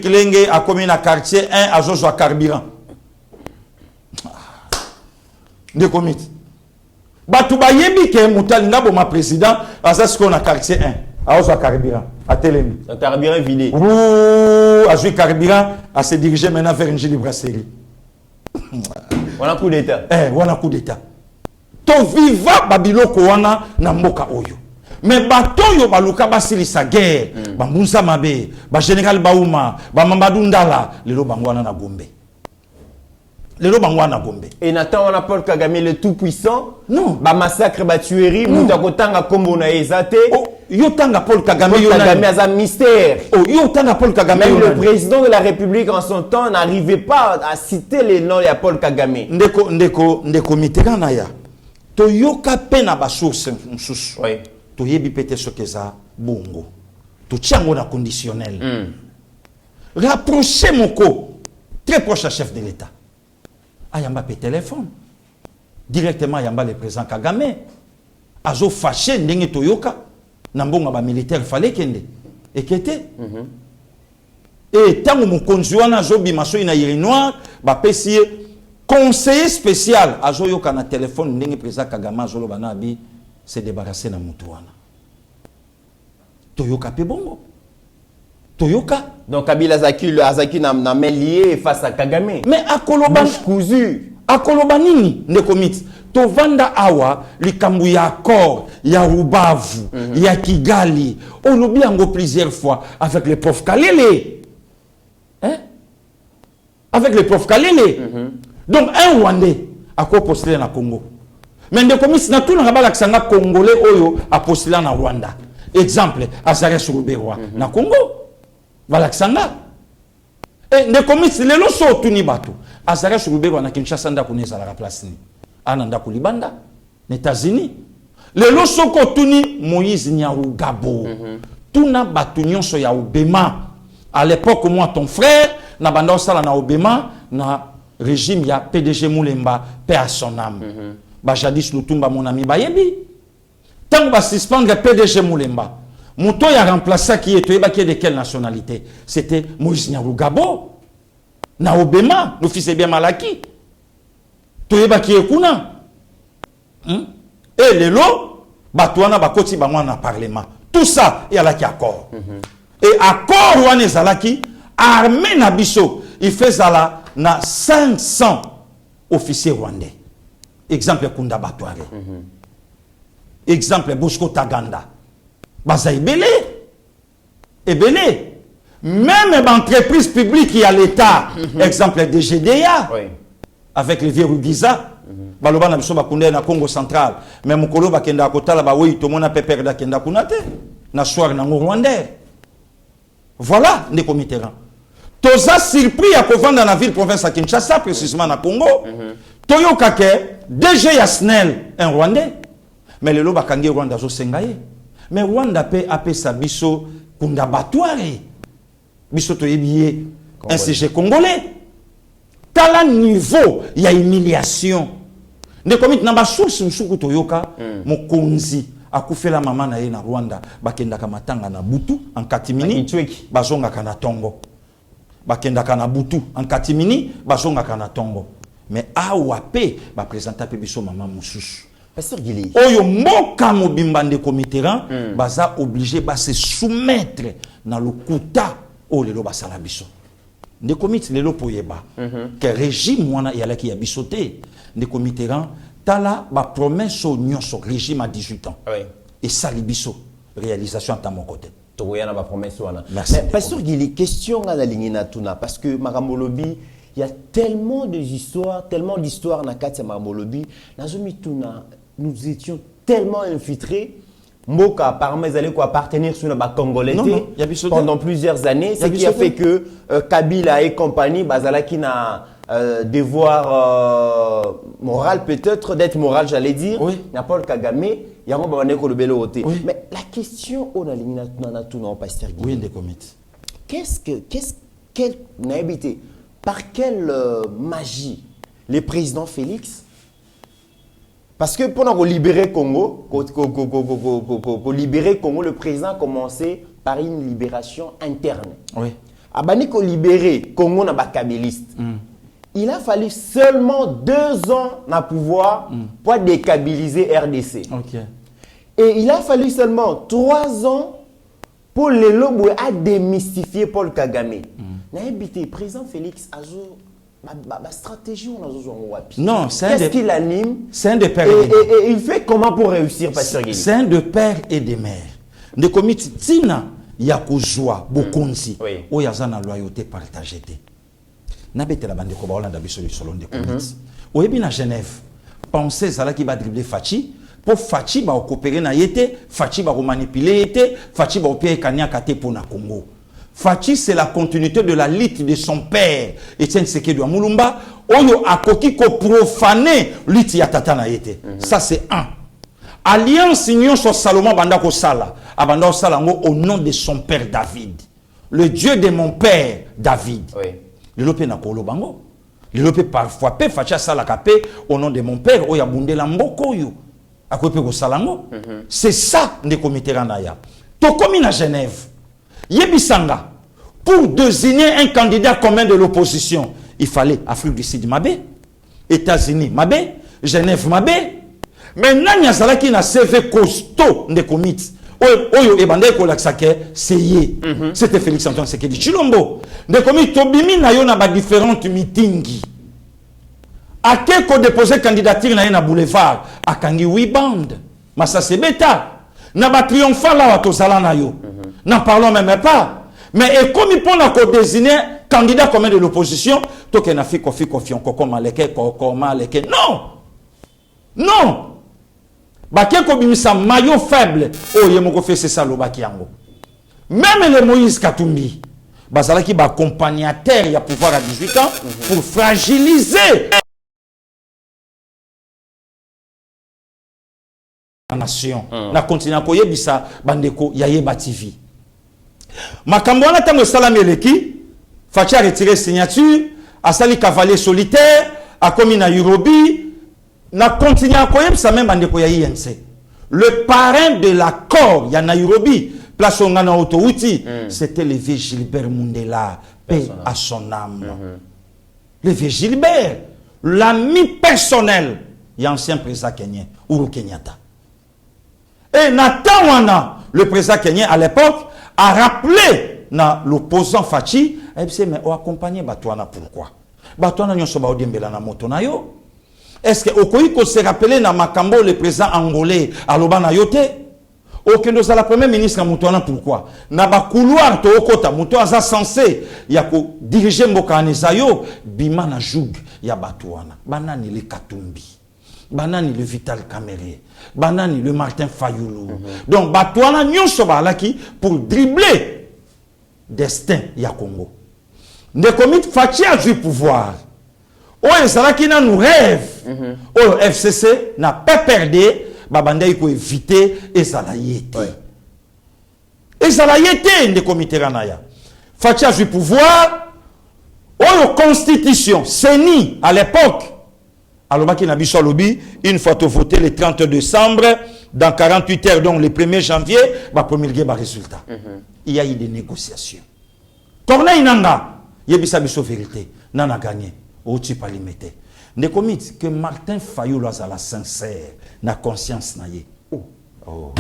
Lenge a commis dans quartier 1 à Joshua Carburant. De comité. Batu bayebi ke Moutalinga Boma président à ce qu'on a quartier 1 à Joshua Carburant à Télémi. Un carburant vidé. Ouh, à Joshua Carburant à se diriger maintenant vers une jolie brasserie. On a coup d'état. On a coup d'état. To viva Babilo Koana na mboka oyo. Mais bato yo baluka basilisa guerre, bambunza mabe, ba général Baouma, ba Mamadou Ndala, lelo bangwana na Gombe. Lelo bangwana Gombe. Et Nathan on a Paul Kagame le tout puissant. Non. Ba massacre ba tuerie, muta kotanga kombo na ezate. Oh, yo tanga Paul Kagame yo Kagame a un mystère. Oh, yo tanga Paul Kagame. Même le président de la République en son temps n'arrivait pas à citer les noms de Paul Kagame. Ndeko Mitterrand na ya. To yoka pena ba source nsusu. Oui. To yebi pete sokeza bongo. To tiango na conditionnel. Rapprocher moko très proche à chef de l'État. Ayamba pe téléphone. Directement ayamba le président Kagame. Azo fâché ndenge toyoka. Nambonga ba militaire fallait kende. Ekete. Et tango mon conjoint azo bimaso ina yiri noir ba pesier conseiller spécial azo yoka na téléphone ndenge président Kagame azo lo banabi se débarrasser na mutu wana. Toyoka pe bongo. Toyoka. Donc Kabila Azaki n'a main liée face à Kagame. Mais à Koloban cousu. À Kolobanini ne commit. Tovanda awa likambu ya accord ya Rubavu ya Kigali. On oublie encore plusieurs fois avec les profs Kalele. Hein? Avec les profs Kalele. Donc un Rwandais a quoi postuler na Congo. Mais ne commit na tout na bala ksanga congolais oyo a postuler na Rwanda. Exemple Azare Suruberwa na Congo. Valaksanga. Et ne commis les loso tuni bato. Azare Suruberwa na Kinshasa nda kuneza la place ni. Ananda kulibanda. Les États-Unis. Les loso ko tuni Moïse Nyarugabo. Tuna batu nyonso ya Obema. À l'époque moi ton frère na banda sala na Obema na régime ya PDG Moulemba paix à son âme. Ba jadis Lutumba mon ami bayebi. Tant ba suspendre PDG Moulemba. Mouto a remplacé qui est de quelle nationalité? C'était Moïse Nyarugabo. Na Obema, nous fils bien Malaki. Toyeba qui est kuna. Et les lots, batouana bakoti bamwana parlement. Tout ça, il y a là qui accord. Et accord ouane zalaki, armée nabiso, il fait zala na 500 officiers rwandais. Exemple Kunda Batouare. Exemple Bosco Taganda. Baza ebele. Même entreprise publique qui a l'État, exemple de GDA, avec les vieux Rugiza, baloba na biso bakunde na Congo central, mais mukolo bakenda kotala ba oui to mona peper da kenda kunate na soir na Rwandais. Voilà les Mitterrand. Toza surpris à kovanda na ville province à Kinshasa précisément na Congo. Toyo kake DG Yasnel un Rwandais. Mais le loba kangi Rwanda zo sengaye. Mais Rwanda pe apesa biso kunda batouare. Biso to yebiye un CG congolais. Tala niveau ya humiliation. Ne komit na ba source msuku toyoka mokonzi akufela mama na ye na Rwanda bakenda kamatanga na butu en katimini bazonga kana tongo. Bakenda kana butu en katimini bazonga kana tongo. Mais awape ba présenter pe biso mama mususu. Pasteur Gili. Oyo moka mobimba ndeko Mitterrand baza obligé ba se soumettre na lokuta o lelo basala biso. Ndeko Mitterrand lelo poyeba que régime wana yalaki ya bisoté ndeko Mitterrand tala ba promesse au nyonso régime à 18 ans. Oui. Et sali biso réalisation à mon côté. Toyana ba promesse wana. Merci. Pasteur Gili, question à la ligne na tuna parce que Makamolobi il y a tellement d'histoires na kati Makamolobi nazomi tuna nous étions tellement infiltrés. Moka apparemment ils allaient appartenir sur le Congolais pendant plusieurs années, ce qui a fait que Kabila et compagnie bazalaki na devoir moral peut-être d'être moral j'allais dire na Paul Kagame yango babane ko lebelo oté. Mais la question on a ligne na tout non pasteur Guy. Oui, des comités. Par quelle magie les présidents Félix. Parce que pour libérer Congo, le président a commencé par une libération interne. Oui. Abani ko libérer Congo na ba kabiliste. Il a fallu seulement 2 ans na pouvoir pour dékabiliser RDC. OK. Et il a fallu seulement 3 ans pour le lobo à démystifier Paul Kagame. Na habité président Félix Azo stratégie, on a besoin de Non, qu'est-ce qui l'anime? C'est un de père et il fait comment pour réussir, Pasteur Guéli? C'est un de père et de mère. De comité tina ya kozwa bokonzi o yaza na loyauté partagée te. Na bete la bande ko ba Hollande biso le salon de comité. O yebi na Genève, pensez zala ki ba dribbler Fachi pour Fachi ba coopérer na yete, Fachi ba manipuler yete, Fachi ba opérer kanya kate pour na Congo. Fachi, c'est la continuité de la lutte de son père, Etienne Tshisekedi wa Mulumba, oyo akoki ko profaner lutte ya tata na yete. Ça c'est un. Alliance union sur Salomon banda ko sala, abanda ko sala ngo au nom de son père David. Le Dieu de mon père David. Oui. Le lope na ko bango. Le lope parfois pe Fachi sala kapé au nom de mon père oya bundela mboko yo. Akope ko sala ngo. C'est ça ne comité ranaya. To komi na Genève. Yebisanga, pour désigner un candidat commun de l'opposition, il fallait Afrique du Sud Mabé, États-Unis Mabé, Genève Mabé. Maintenant, il y a ça qui n'a CV costaud de comités. Oyo ebande ko laksake seye. C'était Félix Antoine Tshisekedi Chilombo. De comités tobimi na yo na ba différentes meetings. A ko déposer candidature na boulevard a kangi Wiband. Mais ça c'est bêta. Na ba triomphal la to sala na yo. N'en parlons même pas. Mais comme il peut nous désigner candidat commun de l'opposition, tout que n'a fait confiance comme maleke. Non. Non. Baké ko bimisa maillot faible. Oh yemoko fait c'est ça lo bakiango. Même le Moïse Katumbi, bazala ki ba accompagnateur ya pouvoir à 18 ans pour fragiliser la nation. Na continent ko yebisa bandeko ya Yeba TV. Makambo wana tango salami eleki, Fachi a retiré signature, a sali cavalier solitaire, a commis na Urobi, na continué à koyeb sa même bandeko ya INC. Le parrain de l'accord ya Nairobi, place on na autoouti, c'était le vieux Gilbert Mundela, paix à son âme. Le vieux Gilbert, l'ami personnel, y a ancien président kenyan, Uhuru Kenyatta. Et Nathan Wana, le président kenyan à l'époque, a rappelé na l'opposant Fachi, mais on accompagné Batouana pourquoi? Batouana nyon soba odiembela na moto na yo. Est-ce que Okoïko s'est rappelé na Makambo le président angolais à Lobana Yote? Ok, nous a la première ministre à Moutouana pourquoi? Na ba couloir to okota Moutouana censé yako diriger Mboka Anezayo bima na joug ya Batouana. Banani le Katumbi. Banani le Vital Kamere. Banani le Martin Fayoulou. Donc Batouana nyon soba laki pour dribbler destin ya Congo. Ne commit Fachi a du pouvoir. Oh ezalaki na nous rêve. Oh FCC n'a pas perdu, babanda iko éviter ezalayete. Ezalayete de comité ranaya. Fachi a du pouvoir. Oh constitution, CENI à l'époque. Alobaki na biso lobi, une fois voté le 30 décembre, dans 48 heures, donc le 1er janvier, va promulguer le résultat. Il y a eu des négociations. Corneille Nanga, yebisa biso vérité, nana gagné, au type limité. Ne commit que Martin Fayoulou a la sincère, na conscience na ye. Oh.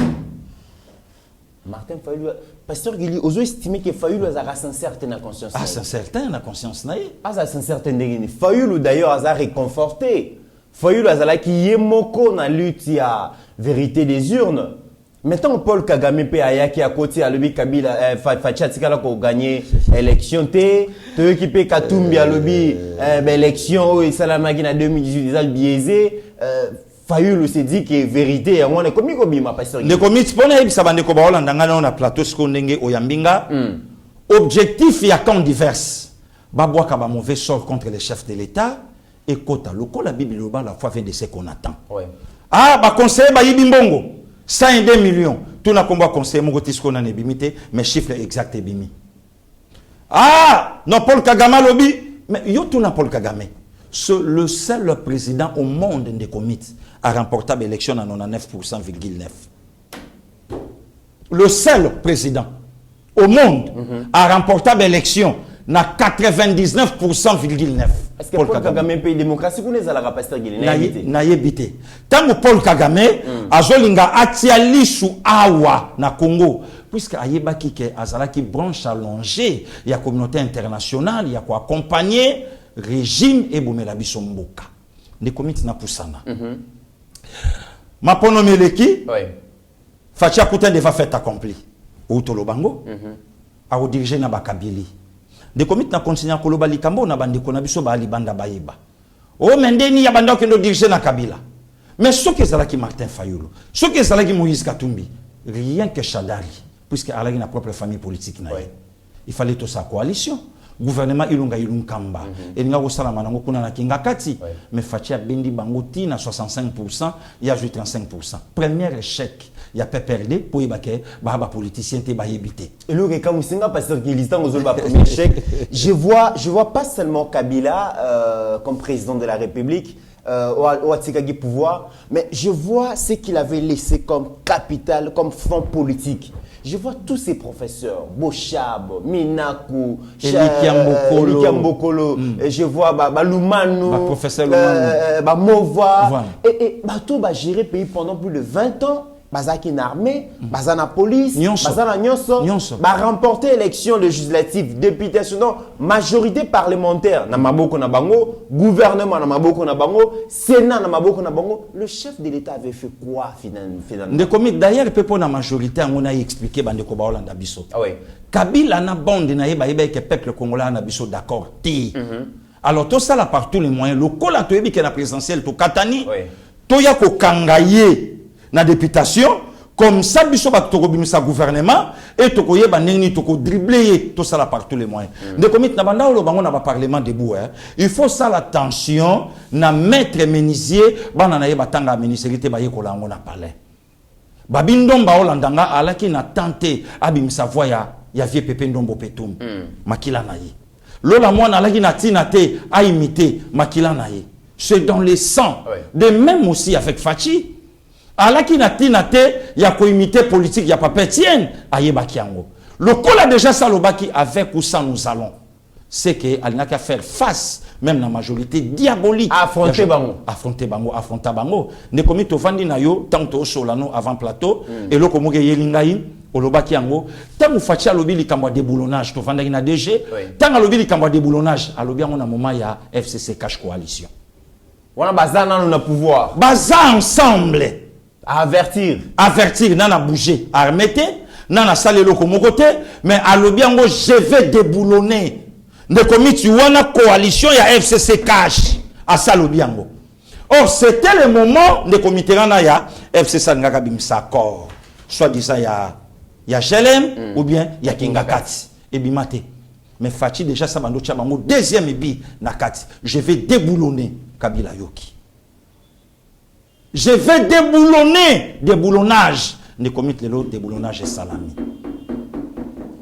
Martin Fayoulou, Pasteur Guéli, oso estimé que Fayoulou a la sincère na conscience. Ah, sincère na conscience na ye. Ah, la sincère na Fayoulou d'ailleurs a réconforté. Fayoulou a la qui yemoko na lutte ya vérité des urnes. Maintenant, Paul Kagame pe ayaki à côté à l'obi Kabila Fachi atikala ko gagner élection te qui pe Katumbi à l'obi élection et salamaki na 2018 déjà biaisé. Fayoulou s'est dit que vérité ya ngone komi ko bima pasteur. Ne komi tipona ebisa bande ko ba Hollande ngana na plateau sko ndenge oyambinga. Objectif ya camp divers. Babwa ka ba mauvais sort contre les chefs de l'État et kota loko la Bible loba la foi vient de ce qu'on attend. Ouais. Ah ba conseiller ba yibimbongo 102 millions. Tout n'a combat conseiller mon gotisco na nebimité mais chiffre exact ebimi. Ah non Paul Kagame lobby mais yo tout na Paul Kagame. Le seul président au monde des comités a remporté l'élection à 99,9%. Le seul président au monde a remporté l'élection à 99,9%. Est-ce que Paul Kagame paye démocratie ou n'est-ce pas Pasteur Guéli? Naïbité. Tant que Paul Kagame a zolinga atiali sou awa na Congo, puisque ayebaki ke azala ki branche allongée, il y a communauté internationale, il y a quoi accompagner régime et bomela biso mboka. Ne komiti na pusana. Mapono meleki. Fatia Kouta deva fait accompli. Outolo bango. A diriger na bakabili. De komiti na konsinya koloba likambo na bandeko na biso ba libanda bayeba. O mendeni ya banda kendo diriger na Kabila. Mais ce que Zalaki Martin Fayulu, ce que Zalaki Moïse Katumbi, rien que Chadari, puisque elle a une propre famille politique. Il fallait tout sa coalition. Gouvernement Ilunga Ilunkamba. Et nous avons salama nango kuna na kingakati. Mais Fatia Bendi Bangoti na 65%, il y a 35%. Premier échec, il y a PPRD pour y baquer, bahaba politicien te bahébité. Et le quand vous parce que listant aux autres premier échec, je vois pas seulement Kabila comme président de la République. Au Atsikagi pouvoir, mais je vois ce qu'il avait laissé comme capital, comme fonds politique. Je vois tous ces professeurs, Bochab, Minaku, Likiambokolo, je vois Lumanu, professeur Mova, et tout va gérer le pays pendant plus de 20 ans. Bazaki une armée, bazana police, bazana nyonso, ba remporter l'élection législative, député, majorité parlementaire, na maboko na bango, gouvernement na maboko na bango, sénat na maboko na bango. Le chef de l'État avait fait quoi finalement? D'ailleurs, peuple na majorité, on a expliqué bandeko ba Hollande biso. Kabila na bande na yeba que peuple congolais na biso d'accord. Alors tout ça là par tous les moyens, le col a toyebi que la présidentielle to katani, to ya ko kangaye na députation comme ça biso ba to bimisa gouvernement et to ko yeba neni to ko dribbler tout ça là par tous les moyens. De comité na banda lo bango na ba parlement debout il faut ça la tension na maître menuisier bana na yeba tanga ministérité ba yekola ngo na palais. Babindomba Holandanga alaki na tenté abimisa voix ya vie Pepe Ndombo Petum makila na yi. Lola mwana alaki na tinate a imiter makila na yi. C'est dans les sang. De même aussi avec Fachi. Alaki na tinate ya ko imiter politique ya Papa Etienne ayebaki yango. Le col a déjà salobaki avec ou sans nous allons. C'est que elle n'a qu'à faire face même la majorité diabolique affronter bango ne komi to vandi na yo tant to solano avant plateau et lo komoge yelingai olobaki yango tant Fachi alobi likambo de boulonnage to vanda na DG tant alobi likambo de boulonnage alobi yango na moment ya FCC cash coalition wana bazana na pouvoir baza ensemble avertir nana bouger armete nana salelo ko mokote mais alobi yango je vais déboulonner ne komiti wana coalition ya FCC cash à salobi yango. Or c'était le moment de comité na ya FCC ngaka bimisa accord soit disant ya Chelem ou bien ya Kingakati et bimate mais Fachi déjà ça bando tia bango deuxième bi na kati je vais déboulonner Kabila Yoki. Je vais déboulonnage. Ne comité le déboulonnage et salami.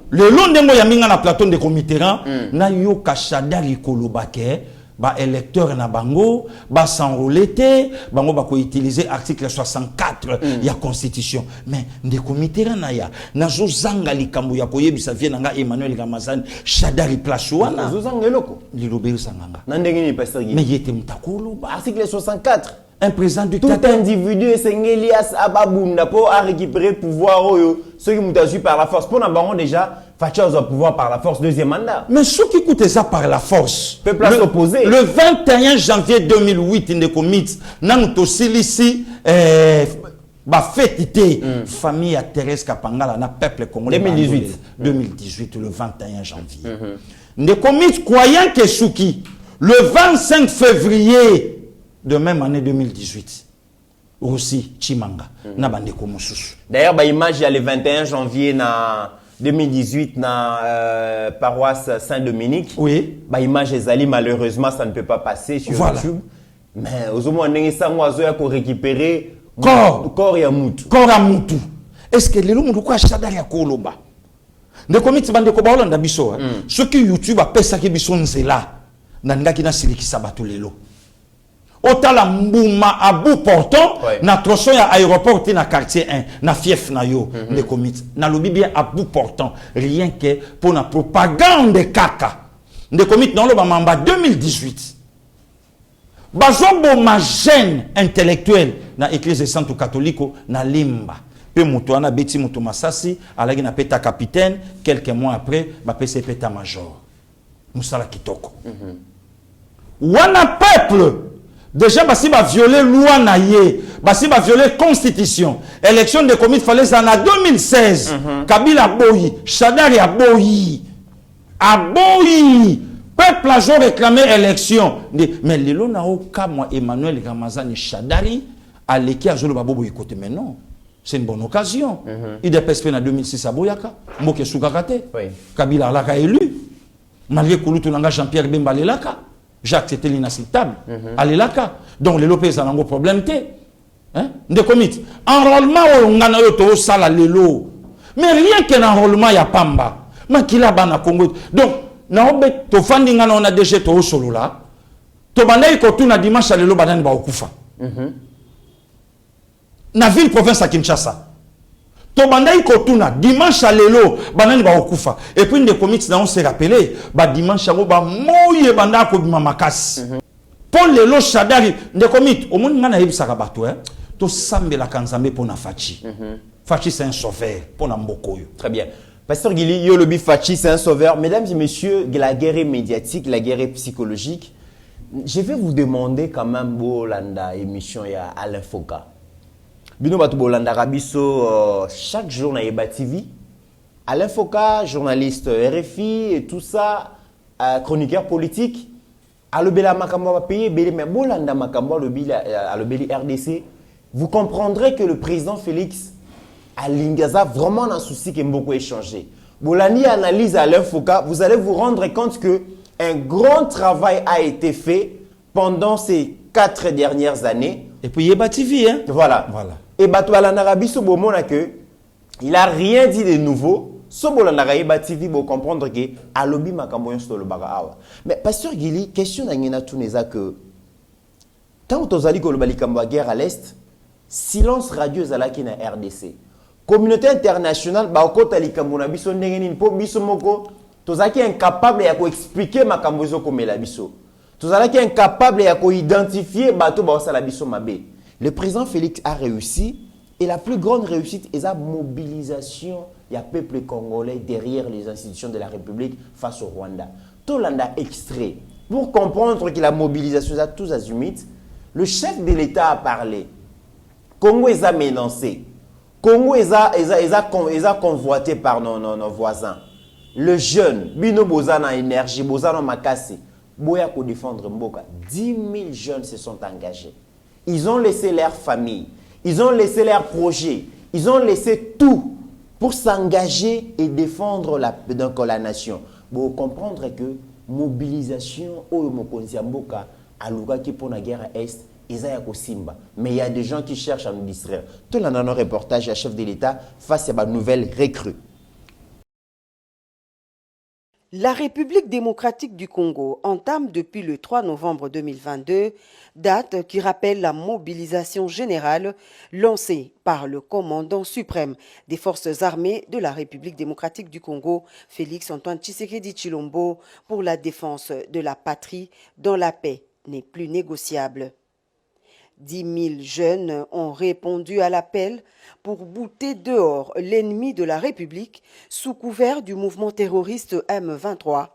Le long de ya minga na plateau de comité na yo kashadari kolobake ba électeur na bango ba s'enrouler bango ba ko utiliser article 64 ya constitution mais de comité na ya na zo zanga likambo ya koyebisa vie nga Emmanuel Ramazani shadari place wana zo zanga eloko liloberu sanganga na ndenge ni pasteur mais yete mutakolo ba article 64 un président du tout individu Elias Ababunda pour récupérer pouvoir ceux qui m'ont par la force pour n'avoir déjà Facha au pouvoir par la force deuxième mandat. Mais ceux qui écoutent ça par la force. Peuple opposé. Le 21 janvier 2008 in the commit nan to silisi ba fêtité famille à Thérèse Kapangala na peuple congolais 2018 le 21 janvier. Ne commit croyant que Souki le 25 février de même année 2018 aussi Chimanga na bandeko mosusu. D'ailleurs ba image il y a le 21 janvier na 2018 na paroisse Saint-Dominique. Oui. Ba image ezali malheureusement ça ne peut pas passer sur YouTube. Mais aux moins ndenge ça moi zo ya ko récupérer corps ya mutu. Corps ya mutu. Est-ce que lelo mundu kwa shadari ya koloba? Ndeko miti bandeko ba Hollande biso ceux qui YouTube apesa ki biso nzela na ngaki na silikisa bato lelo. Otala mbuma à bout portant na troson ya aéroport na quartier 1 na fief na yo de comité na lobi bien à bout portant rien que pour la propagande de kaka de comité dans le mamba 2018 bazombo ma jeune intellectuel na église sainte catholique na limba pe muto na beti muto masasi alagi na peta capitaine quelques mois après ba pesa peta major musala kitoko wana peuple déjà basi va violer loi na ye, basi va violer constitution. Élection de comité fallait en 2016. Kabila boyi, Shadari a boyi. Peuple a joué réclamé élection. Mais lelo na oka moi Emmanuel Ramazani Shadari a l'équipe à jouer babo écoute mais non. C'est une bonne occasion. Il DPSP en 2006 à Boyaka, Moke Soukakate. Kabila l'a élu. Malgré Kouloutou Langa Jean-Pierre Bemba lelaka. Jacques c'était l'inacceptable. Alelaka. Donc les Lopez ont un problème té. Hein? De comité. Enrôlement on a yo sala lelo. Mais rien qu'un enrôlement ya pamba. Makila bana Congo. Donc naobe to fandi ngana on a déjà to solo là. To bandai ko tuna dimanche lelo badani ba okufa. Na ville province à Kinshasa. To bandai ko tuna dimanche lelo banani ba okufa. Et puis des comités on s'est rappelé ba dimanche ngo ba moye banda ko bima makasi. Pour lelo Shadari des comités au monde ngana yebisaka bato hein. To sambela kanzambe pona Fachi. Fachi c'est un sauveur pona mbokoyo. Très bien. Pasteur Guili, Yolobi Fachi, c'est un sauveur. Mesdames et messieurs, la guerre médiatique, la guerre psychologique, je vais vous demander quand même, Bolanda, émission, il y a Alain Foka. Bino Batou Bolanda Rabiso, chaque jour, il y a TV. Alain Foka, journaliste RFI et tout ça, chroniqueur politique. Alobela Makambo va payer, mais Bolanda Makambo, Alobeli RDC, vous comprendrez que le président Félix à Lingaza, vraiment un souci qui a beaucoup échangé. Bolani analyse à Alain Foka, vous allez vous rendre compte que un grand travail a été fait pendant ces 4 dernières années. Et puis il y a TV, hein? Voilà. Et Batouala Narabi, ce beau moment que il n'a rien dit de nouveau. Ce beau Narabi TV, vous comprendre que Alobi Makamboyon sur le Barawa. Mais Pasteur Guili, question d'Angena Tuneza que tant que vous allez que guerre à l'Est, silence radio Zalaki na RDC. Communauté internationale, tozaki incapable de expliquer ma kambozo comme la biso. Tozaki incapable de identifier bato ba la biso mabe. Le président Félix a réussi et la plus grande réussite est la mobilisation du peuple congolais derrière les institutions de la République face au Rwanda. Tout l'anda extrait pour comprendre que la mobilisation est tous azimuts. Le chef de l'État a parlé. Congo est menacé. Congo est convoité par nos voisins. Le jeune, Bino Bozana énergie, Bozana Makasi, Boya pour défendre Mboka. 10 000 jeunes se sont engagés. Ils ont laissé leur famille, ils ont laissé leur projet, ils ont laissé tout pour s'engager et défendre la nation. Vous comprendre que mobilisation au Mokonzi Mboka à Lugaki pour la guerre à Est. Mais il y a des gens qui cherchent à nous distraire. Tout le monde reportage à chef de l'État face à ma nouvelle recrue. La République démocratique du Congo entame depuis le 3 novembre 2022, date qui rappelle la mobilisation générale lancée par le commandant suprême des forces armées de la République démocratique du Congo, Félix Antoine Tshisekedi Tshilombo, pour la défense de la patrie dont la paix n'est plus négociable. 10 000 jeunes ont répondu à l'appel pour bouter dehors l'ennemi de la République sous couvert du mouvement terroriste M23.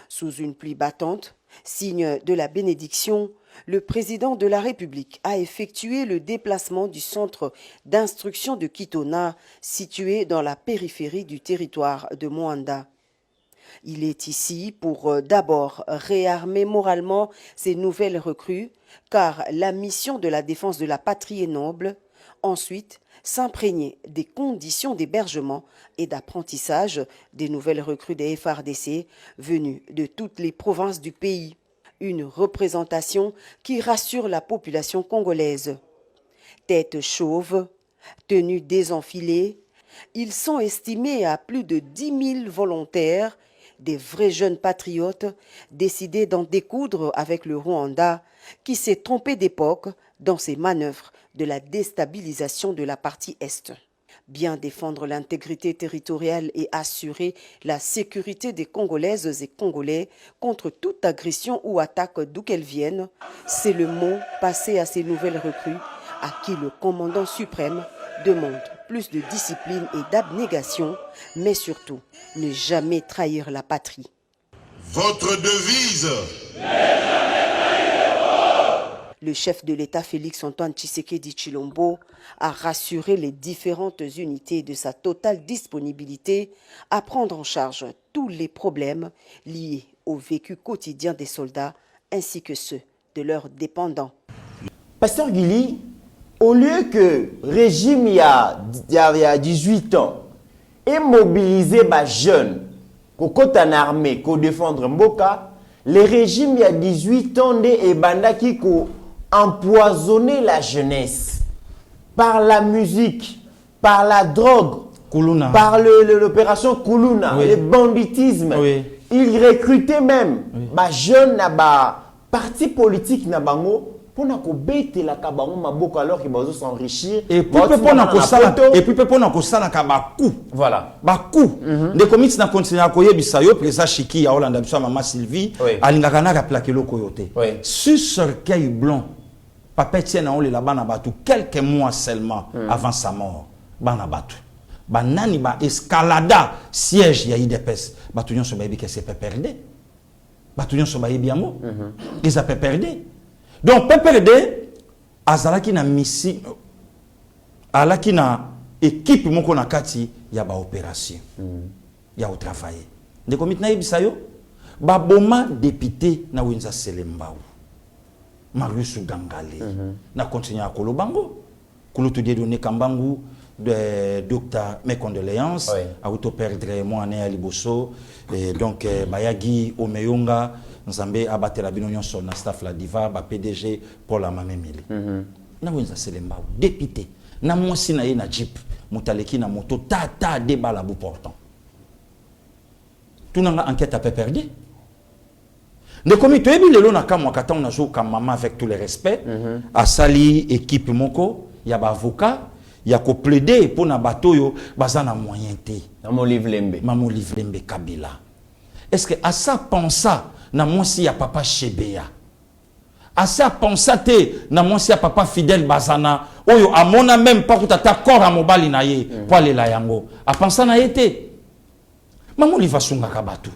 Sous une pluie battante, signe de la bénédiction, le président de la République a effectué le déplacement du centre d'instruction de Kitona, situé dans la périphérie du territoire de Moanda. Il est ici pour d'abord réarmer moralement ces nouvelles recrues, car la mission de la défense de la patrie est noble. Ensuite, s'imprégner des conditions d'hébergement et d'apprentissage des nouvelles recrues des FARDC venues de toutes les provinces du pays. Une représentation qui rassure la population congolaise. Tête chauve, tenue désenfilée, ils sont estimés à plus de 10 000 volontaires, des vrais jeunes patriotes décidés d'en découdre avec le Rwanda qui s'est trompé d'époque dans ses manœuvres de la déstabilisation de la partie Est. Bien défendre l'intégrité territoriale et assurer la sécurité des Congolaises et Congolais contre toute agression ou attaque d'où qu'elle vienne, c'est le mot passé à ces nouvelles recrues à qui le commandant suprême demande plus de discipline et d'abnégation, mais surtout ne jamais trahir la patrie. Votre devise. Ne jamais trahir. Le chef de l'État Félix-Antoine Tshisekedi Tshilombo a rassuré les différentes unités de sa totale disponibilité à prendre en charge tous les problèmes liés au vécu quotidien des soldats ainsi que ceux de leurs dépendants. Pasteur Guili, au lieu que le régime il y a 18 ans ait mobilisé les jeunes pour en armée, pour défendre Mboka, le régime il y a 18 ans et bandaki ko empoisonner la jeunesse par la musique, par la drogue, Kuluna. par l'opération Kuluna, Oui. le banditisme. Oui. Ils recrutaient même les jeunes na ba parti politique na bango pour na ko bete la kabango maboko alors qu'ils vont s'enrichir. Et puis pour na ko sala et puis pour na ko sala ka ba coup. Voilà. Ba coup. De comités na continuer à koyebisa yo président Chiki ya Hollande biso mama Sylvie alingaka na ka plaquer lo koyote. Sur cercueil blanc papa Etienne on le là-bas na batu quelques mois seulement avant sa mort. Bana batu. Banani ba escalada siège ya IDPS. Batu nyon so ba yebi que c'est perdre. Batu nyon so ba yebi yango. Ils a perdre. Donc PPRD azalaki na misi alaki na équipe moko na kati ya ba opération ya au travailler de comité na yebisa yo ba boma député na Winza Selembao Marius Gangale na continuer à kolobango kulutu de donner kambangu de docteur mes condoléances à auto perdre moi né à Liboso et donc bayagi omeyonga Nzambe abatela bino nyonso na staff la diva ba PDG pour la mamemili na Winza Selembao député na mwasi na ye na jeep mutaleki na moto tata débat la bout portant tout nanga enquête a perdu de comité ebi lelo na kamwa katang na zo comme maman avec tout le respect a sali équipe moko ya ba avocat ya ko plaider pour na batoyo bazana moyen té Maman Olive Lembe Kabila. Est-ce que à ça pensa na mwasi ya papa Chebeya à ça pensa te na mwasi ya papa Fidèle Bazana oyo amona même pas kutata corps à mobali na ye pour aller la yango a pensa na yete Maman Olive Sunga kabatu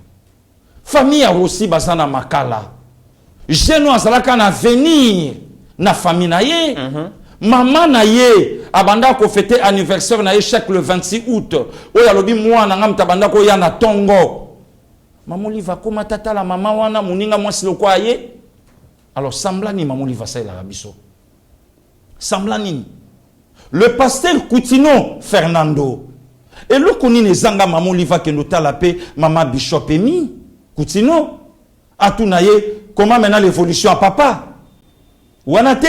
famille a aussi Bazana makala jeune azalaka na venir na famille na ye maman na ye abanda ko fêter anniversaire na ye chaque le 26 août oyo alobi mwana ngam tabanda ko ya na tongo Maman Olive koma tata la maman wana muninga mwasi lokwa ye alors semblani Maman Olive ça la biso semblani le pasteur Koutino Fernando et le koni ne zanga Maman Olive ke notala pe maman Bishop Emi Koutino atuna ye comment maintenant l'évolution à papa wana te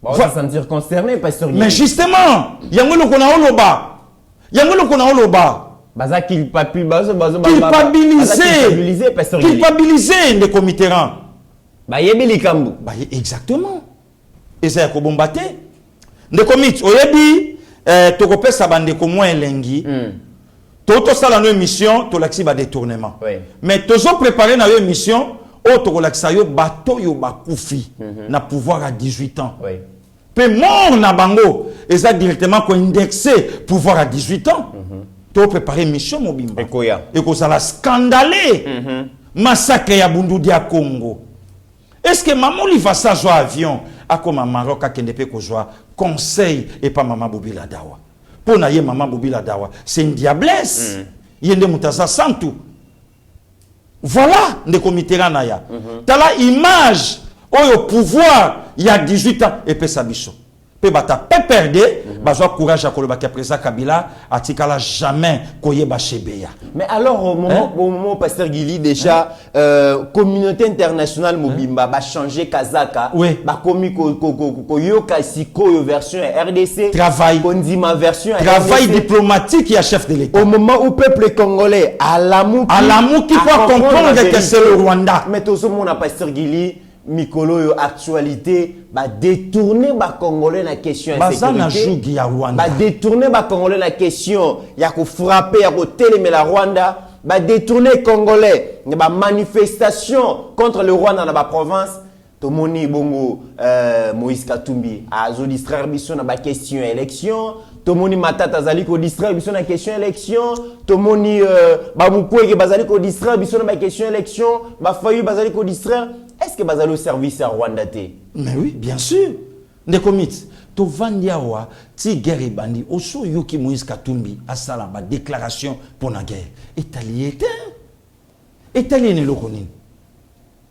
on va se sentir concerné pasteur mais justement yango lo kona oloba baza culpabiliser de comité rang ba yebi likambu ba exactement et ça ko bombaté de comité oyebi tokopesa bande ko moins elengi toto sala no émission to laxi ba détournement mais tozo préparer na yo émission o to laxa yo bato yo bakufi na pouvoir à 18 ans pe mort na bango et ça directement ko indexé pouvoir à 18 ans to préparer mission mobimba et ko ça la scandalé massacre ya Bundu dia Congo. Est-ce que Maman Olive ça joie avion a comme Maroc a kende pe ko joie conseil et pas Maman Bobila Dawa pour na ye Maman Bobila Dawa c'est une diablesse yende mutaza santu voilà de comité ranaya tala image au pouvoir il y a 18 ans et pe sabiso pe bata pe perdre bazwa courage à koloba ka président Kabila atikala jamais koyeba Chebeya. Mais alors au moment pasteur Guili déjà communauté internationale mobimba ba changer kazaka ba komi ko yoka sikoyo version RDC travail kondima version travail diplomatique ya chef de l'État au moment où peuple congolais alamu qui doit comprendre que c'est le Rwanda. Mais tout ce monde a pasteur Guili Mikolo yo actualité ba détourner ba congolais la question insécurité ba détourner ba congolais la question ya ko frapper ya ko télémer la Rwanda ba détourner congolais ba manifestation contre le Rwanda dans ba province to moni bongo Moïse Katumbi a zo distraire biso na ba question élection Tomoni Matata Zali ko distraire biso na question élection, Tomoni Baboukweke bazali ko distraire biso na question élection, Bafayu bazali ko distraire. Est-ce que bazali au service à Rwanda té? Mais oui, bien sûr. Ndekomit, to vandiawa ti guerre bandi oso yoki Moïse Katumbi asala ba déclaration pour la guerre. Etaliété. Etalié ne lokonin.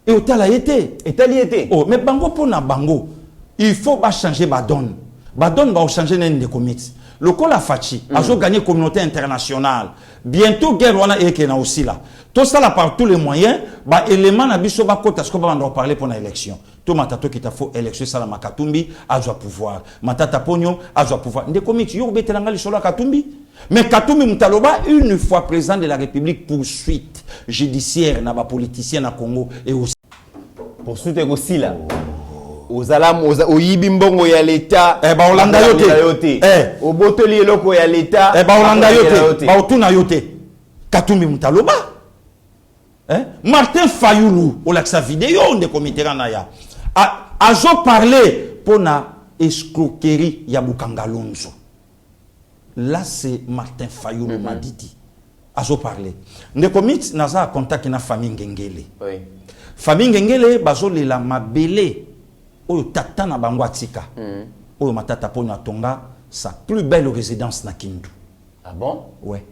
Et otala été. Etaliété. Oh, mais bango pour na bango, il faut pas changer ba donne. Ba donne va changer n'en Ndekomit. Le col a fachi, a gagné communauté internationale. Bientôt guerre wana eke na aussi là. Tout ça là par tous les moyens, ba élément na biso ba kota ce qu'on va en parler pour l'élection. Tout matato qui t'a fait élection ça la Makatumbi a joie pouvoir. Matata Pogno a joie pouvoir. Ndekomit yo betelanga li solo Katumbi. Mais Katumbi Mutaloba une fois président de la République poursuite judiciaire na ba politicien na Congo et aussi poursuite aussi là. Ozalam oyibi mbongo ya l'État. Eh ba Olanda yote. Obotoli eloko ya l'État. Eh ba Olanda yote. Ba otuna yote. Katumbi Mutaloba. Martin Fayoulou, au sa vidéo de comité Ranaya, a parlé pour la escroquerie Yabukangalonzo. Là, c'est Martin Fayoulou m'a dit. A parlé. De comité, n'a a contact na famille Ngengele. Oui. Famille Ngengele, bazole la mabele, o tata na bangwatika. O matata pona tonga, sa plus belle résidence na Kindu. Ah bon? Ouais.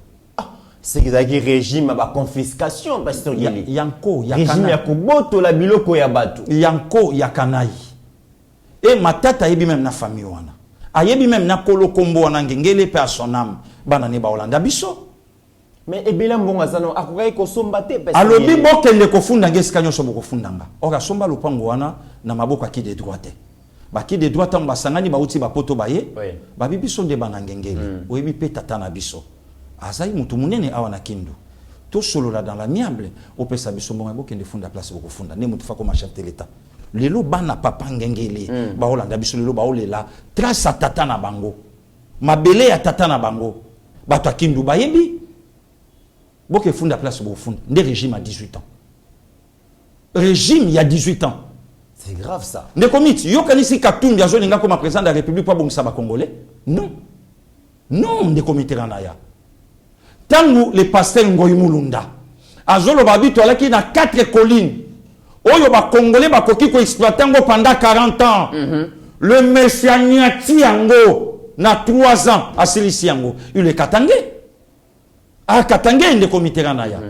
C'est que ça régime à confiscation, pasteur Gili. Yanko, régime ya kuboto la biloko ya batu. Yanko, yakanai. Et ma tata yebi même na famille wana. Ayebi même na kolo kombo wana ngengele pe a son âme. Bana ne ba Olanda biso. Mais ebela mbonga zano akukai ko somba te pasteur. Alobi bokende ko funda ngeska nyoso boko fundanga. Ora somba lupango wana na maboko aki de droite. Ba ki de droite mba sangani ba uti ba poto baye. Ba bibiso nde bana ngengele. Oyebi pe tata na biso. Azaï mutumunene awa na Kindu. Tout solo là dans l'amiable, au pesa biso mbonga bokende funda place boko funda. Ne mutu fa comme chef de l'État. Lelo bana papa ngengele. Ba Olanda biso lelo ba olela. Trace tata na bango. Mabele ya tata na bango. Ba to Kindu ba yebi. Boke funda place boko funda. Nde régime à 18 ans. Régime il y a 18 ans. C'est grave ça. Ne komiti yo kanisi Katumbi azo ninga comme président de la République pas bongisa ba Congolais. Non. Non, ne komiti ranaya. Tangu le pasteur Ngoyi Mulunda azolo babito alaki na 4 collines oyo ba congolais ba koki ko exploiter ngo pendant 40 ans. Le messianiati yango na 3 ans asilisi yango il est katangé a katangé de comité ranaya.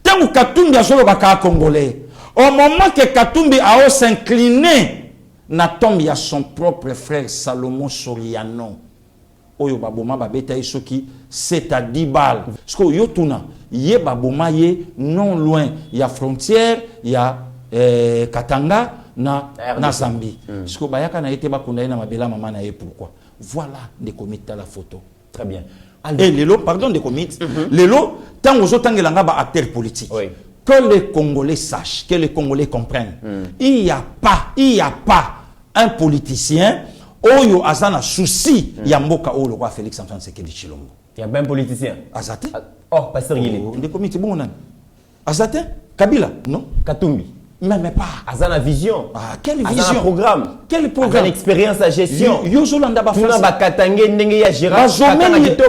Tangu Katumbi azolo ba ka congolais au moment que Katumbi a s'incliner na tombe ya son propre frère Salomon Soriano oyo baboma babeta soki c'est à 10 balles parce que yo tuna ye baboma ye non loin ya frontière ya Katanga na Zambie parce que bayaka na été bakunda na mabela mama na ye pourquoi voilà des comités à la photo très bien et lelo pardon des comités lelo tant aux autres ngela ba acteurs politiques que les Congolais sachent que les Congolais comprennent il y a pas un politicien Oyo azana souci ya mboka o le roi Félix Antoine Tshisekedi Tshilombo. Il y a bien politicien. Azate? Oh, pasteur Gili. Des comités bon nan. Azate? Kabila? Non. Katumbi. Même pas. Azana vision. Ah, quelle vision? Azana programme. Quel programme? Azana expérience à gestion. Yo Zolanda ba Tuna ba Katangé ndenge ya Gérard.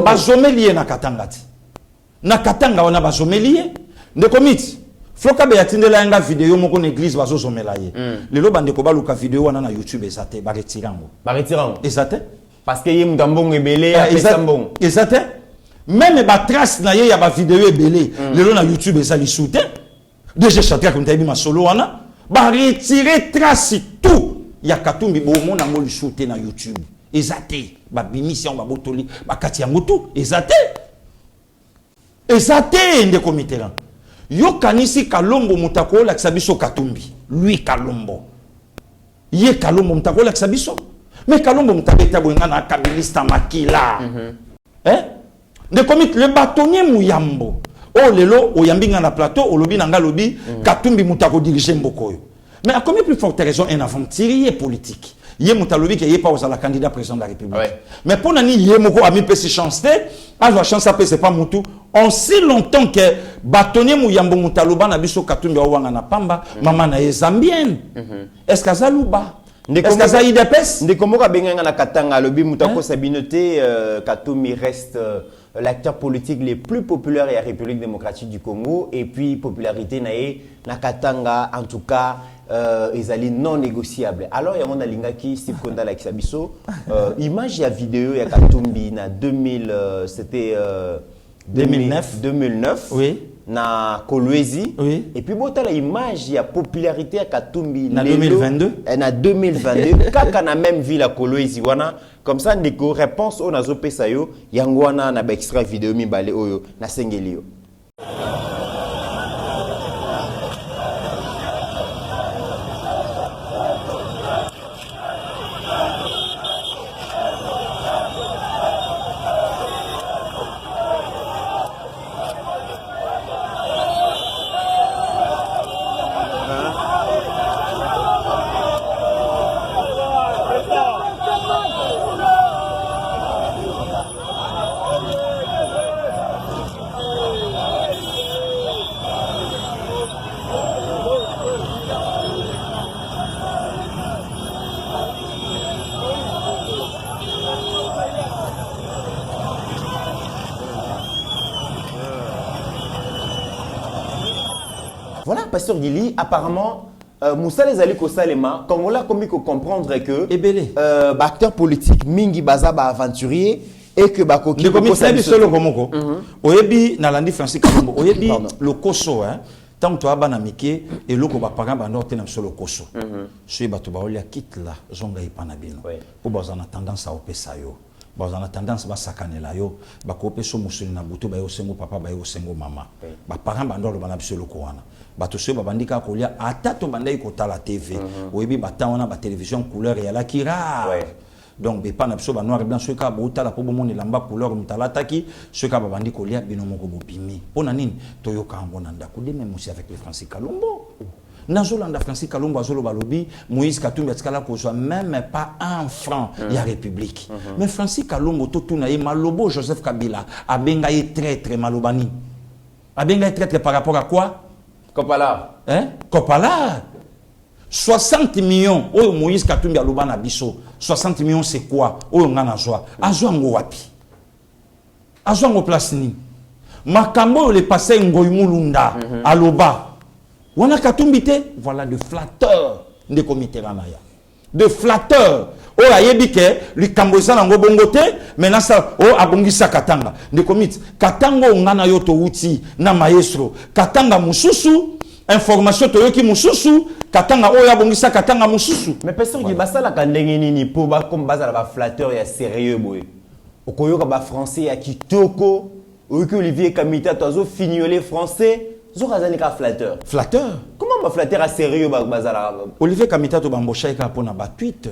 Ba zomelier na Katanga ti. Na Katanga wana ba zomelier. Des comités. Floka be yatindela nga vidéo moko na église bazo zomela ye. Lelo bande ko baluka vidéo wana na YouTube ezate ba retirango. Ba retirango. Ezate? Parce que yem dambongo ebele ya pesa mbongo. Ezate? Même ba trace na ye ya ba vidéo ebele. Lelo na YouTube ezali soute. Déjà chatra comme tabi ma solo wana ba retirer trace tout. Ya Katumbi bomo na ngoli soute na YouTube. Ezate ba bimisi ba botoli ba kati ya moto ezate. Ezate nde comité là. Yo kanisi Kalombo mutako la kisabiso Katumbi. Lui Kalombo. Ye Kalombo mutako la kisabiso. Mais Kalombo mutabeta boinga na kabilista makila. De komit le bâtonnier Muyambo. Oh lelo oyambinga na plateau olobi nanga lobi Katumbi mutako diriger mbokoyo. Mais à combien plus forte raison un aventurier politique. Yé mutalobi qui est pas aux la candidat président de la République. Mais pour nani yé moko a mis pesi chance a la chance après c'est pas mutu. On si longtemps que bâtonnier Muyambo mutaloba na biso Katumbi wanga na pamba mama na zambienne. Est-ce que Zaluba Est-ce que ça y dépêche? Ndekomoka Benganga na Katanga, le Bimutako Sabinote, Katoumi reste l'acteur politique le plus populaire de la République démocratique du Congo. Et puis, popularité na Katanga, en tout cas, ils non négociable. Alors, il y a un Lingaki, Steve Konda, la Kisabiso, image et vidéo, il y a Katumbi, na 2000, c'était 2009. Oui. Na Kolwezi. Oui. Et puis, bon, la image, il y a popularité à Katumbi. Na 2022. Na 2022. Kaka na même ville à Kolwezi. Comme ça, ndeko réponse au nazo pesayo. Yangwana na ba extra vidéo mi balé oyo na sengelio. Voilà, Pasteur Gili, apparemment, Moussa les Ali Kosalema, quand on l'a commis qu'on comprendre que acteur politique, Mingi Baza, aventurier, et que Bakoki. Le commissaire du solo Komoko, Oyebi, Nalandi Francis Kalombo, Oyebi, le Koso, tant que tu as banamike, et le Kobapagan Bandor Tenam solo Koso. Je suis Batoubaolia quitte là, Zonga Ipanabino. Pour Bazana tendance à Opesayo. On a tendance à sakane la yo, ba kopé so musuli na butu ba yo sengo papa ba yo sengo mama. Ba parents bandolo bana biselo ko wana. Ba to se ba bandika ko lia ata to bandai ko tala TV. Oyebi ba ta wana ba télévision couleur ya la kira. Donc be pa na biso ba noir et blanc so ka bo tala po bo moni lamba couleur mutala taki, so ka ba bandi ko lia bino moko bo pimi. Pona nini to yo ka ngona ndako de même aussi avec le Francis Kalombo. Nazolanda Francis Kalombo azolo balobi Moïse Katumbi atikala ko soit même pas un franc ya République. Mais Francis Kalombo to tuna ye malobo Joseph Kabila abenga ye très malobani. Abenga ye très par rapport à quoi? Kopala. Hein? Kopala. 60 millions oyo Moïse Katumbi aloba na biso. 60 millions c'est quoi? Oyo ngana zwa. Azwa ngo wapi? Azwa ngo place ni. Makambo le passé ngoy mulunda aloba. On a Katumbité, voilà de flatteur de comité ranaya. De flatteur. Oh la yebike, lui kamboza nango bongote, maintenant ça oh abongisa katanga. De comité katanga ngana yoto uti na maestro. Katanga mususu, information to yoki mususu, katanga oh abongisa katanga mususu. Mais personne qui basa la kandenge nini pour ba comme basa la flatteur ya sérieux boy. Okoyoka ba français ya kitoko, oyoki Olivier Kamita tozo fignoler français. Flatteur. Flatteur. Comment ma flatteur a sérieux Olivier Kamita to bambosha ka pona ba tweet.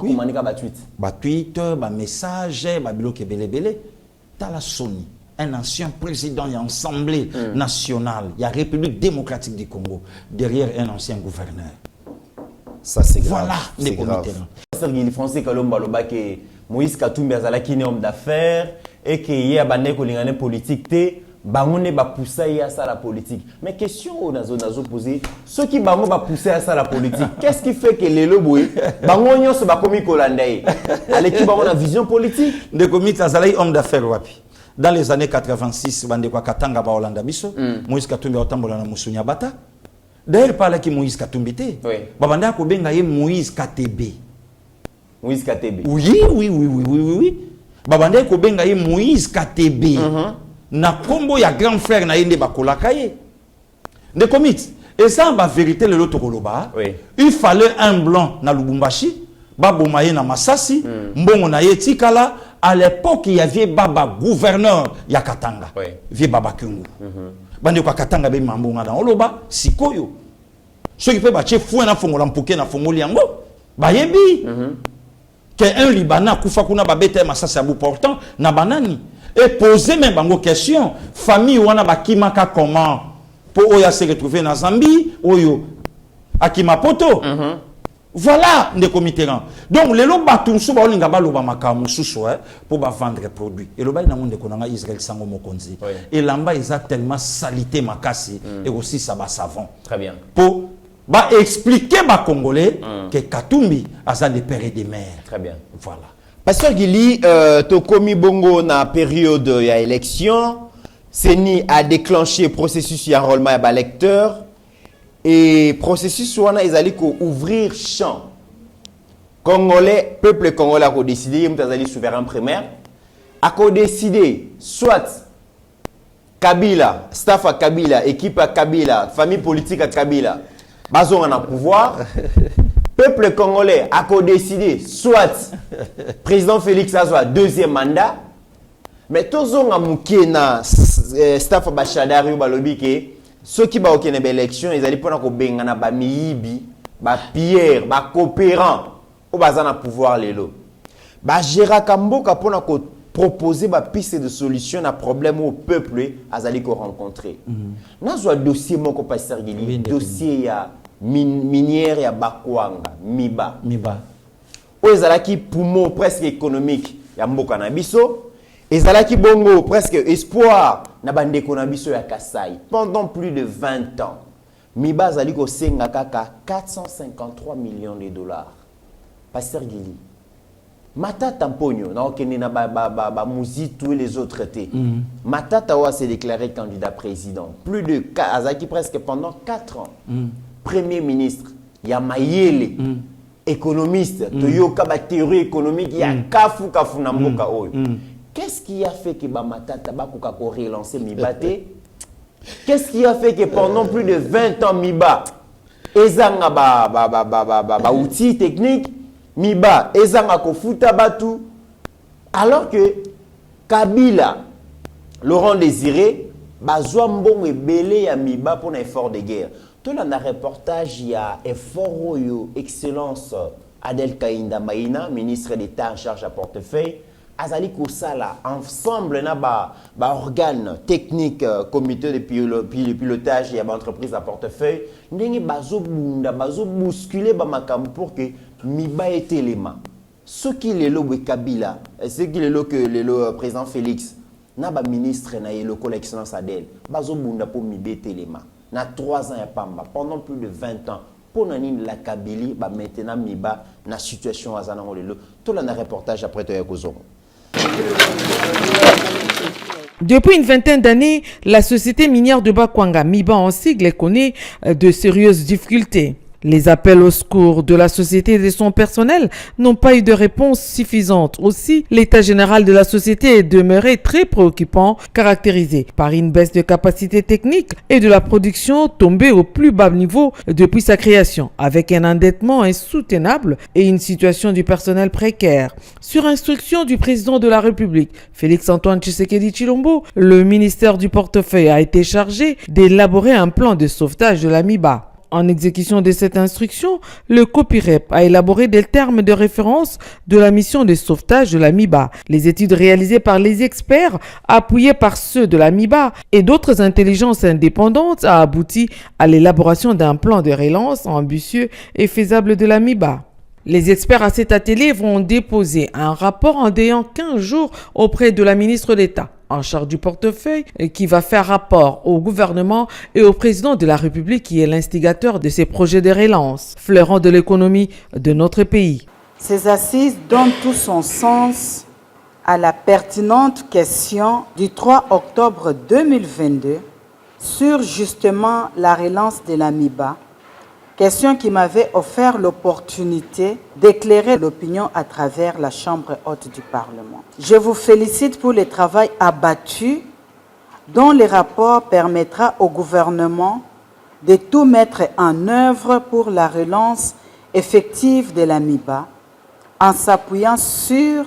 Oui. Ba tweet. Ba tweet, ba message, ba biloke belebele. Tala Sony, un ancien président de l'Assemblée nationale, il y a République démocratique du Congo derrière un ancien gouverneur. Ça c'est grave. Voilà les comités. Les Français Kalomba loba que Moïse Katumbi azalaki un homme d'affaires et que y a bandé ko lingane politique té. Bangone ba pousser à ça la politique. Mais question on a posé ceux qui bango ba pousser à ça la politique. Qu'est-ce qui fait que les loboué bangonyo se ba komi kolandai. Allez qui bango la vision politique. De komi azalai homme d'affaires wapi. Dans les années 86 bande kwa Katanga ba Holanda biso, Moïse Katumbi otambola na Musunya bata. D'ailleurs par là qui Moïse Katumbi té. Ba banda ko benga ye Moïse KTB. Moïse KTB. Oui. Ba banda ko benga ye Moïse KTB. Na kombo ya grand frère na yende bakolaka ye. De commit. Et ça en vérité le loto koloba. Il fallait un blanc na Lubumbashi, babomaye na Masasi, mbongo na ye tikala. À l'époque il y avait baba gouverneur ya Katanga. Vie baba Kungu. Bande kwa Katanga be mambonga na oloba sikoyo. Ceux qui peut ba chef fou na fongola mpuke na fongoli yango. Ba yebi. Que un Libanais kufa kuna babete Masasi abu portant na banani. Et poser même bango question famille wana bakimaka comment pour oya se retrouver na Zambie oyo akimapoto voilà des comités. Donc les loba tunsu ba olinga ba loba makamu susu pour ba vendre produits et loba na monde konanga Israël sango mokonzi et lamba ils a tellement salité makasi et aussi ça ba savon très bien pour va expliquer aux Congolais que Katumbi a des pères et des mères. Très bien. Voilà. Pasteur Gili, Tokomi Bongo na période de l'élection, Seni a déclenché le processus d'enrôlement des lecteurs et le processus ils allaient ouvrir champ. Congolais, peuple congolais a décidé, il souverain primaire, a décidé soit Kabila, staff à Kabila, équipe à Kabila, famille politique à Kabila, bazon en pouvoir. Peuple congolais a décidé soit président Félix Azwa deuxième mandat, mais tous on a mouké na staff à Bachadari ou balobi que ceux qui ba okene élection ils allaient pour ko bengana ba miyibi, ba pierre, ba coopérant au bazana pouvoir lelo. Ba Gérard Kamboka pour ko proposer ba piste de solution à problème au peuple azali ko rencontrer. Nazwa dossier moko pasteur Gili, dossier ya minière ya Bakwanga, Miba. Ezalaki poumon presque économique ya mboka na biso. Ezalaki bongo presque espoir na bandeko na biso ya Kasai. Pendant plus de 20 ans, Miba zali ko senga kaka 453 millions de dollars. Pasteur Gili. Matata Mponyo, na okene na ba Mouzi tous les autres traités. Matata wa s'est déclaré candidat président. Plus de azaki presque pendant 4 ans. Premier ministre, il y a Mayele, économiste, Toyoka ba théorie économique, il y a Kafu na mboka oyo. Qu'est-ce qui a fait que Matata ba kuka ko relancer Mibate? Qu'est-ce qui a fait que pendant plus de 20 ans Miba ezanga ba outils techniques Miba ezanga ko futa batu alors que Kabila Laurent Désiré bazwa mbongo ebele ya Miba pour un effort de guerre. Tout le reportage, il y a effort excellence Adel Kainda Maïna, ministre d'État en charge à portefeuille, Azali Koussala, ensemble na ba organe technique, comité de pilotage et entreprise à portefeuille, n'engi bazo bunda, bazo bousculer ba makam pour que Miba ait élément. Ce qui est le Kabila, ce qui est le président Félix, na ba ministre na le excellence Adel, bazo bunda pour Miba ait élément. Na 3 ans ya pamba pendant plus de 20 ans pour nanine la Kabylie ba maintenant Miba na situation azana ngolelo tout le reportage après to ya kozongo. Depuis une vingtaine d'années, la société minière de Bakwanga, Miba en sigle, connaît de sérieuses difficultés. Les appels au secours de la société et de son personnel n'ont pas eu de réponse suffisante. Aussi, l'état général de la société est demeuré très préoccupant, caractérisé par une baisse de capacité technique et de la production tombée au plus bas niveau depuis sa création, avec un endettement insoutenable et une situation du personnel précaire. Sur instruction du président de la République, Félix-Antoine Tshisekedi Tshilombo, le ministère du portefeuille a été chargé d'élaborer un plan de sauvetage de la Miba. En exécution de cette instruction, le COPIREP a élaboré des termes de référence de la mission de sauvetage de la Miba. Les études réalisées par les experts, appuyées par ceux de la Miba et d'autres intelligences indépendantes, a abouti à l'élaboration d'un plan de relance ambitieux et faisable de la Miba. Les experts à cet atelier vont déposer un rapport en délai 15 jours auprès de la ministre d'État en charge du portefeuille qui va faire rapport au gouvernement et au président de la République qui est l'instigateur de ces projets de relance, fleurant de l'économie de notre pays. Ces assises donnent tout son sens à la pertinente question du 3 octobre 2022 sur justement la relance de la Miba, question qui m'avait offert l'opportunité d'éclairer l'opinion à travers la Chambre haute du Parlement. Je vous félicite pour le travail abattu dont le rapport permettra au gouvernement de tout mettre en œuvre pour la relance effective de la Miba en s'appuyant sur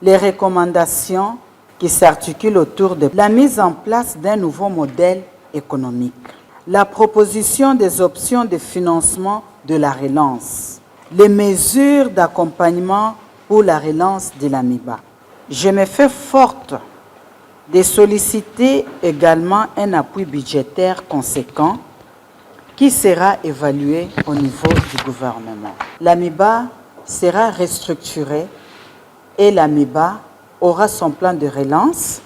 les recommandations qui s'articulent autour de la mise en place d'un nouveau modèle économique. La proposition des options de financement de la relance, les mesures d'accompagnement pour la relance de la Miba. Je me fais forte de solliciter également un appui budgétaire conséquent qui sera évalué au niveau du gouvernement. La Miba sera restructurée et la Miba aura son plan de relance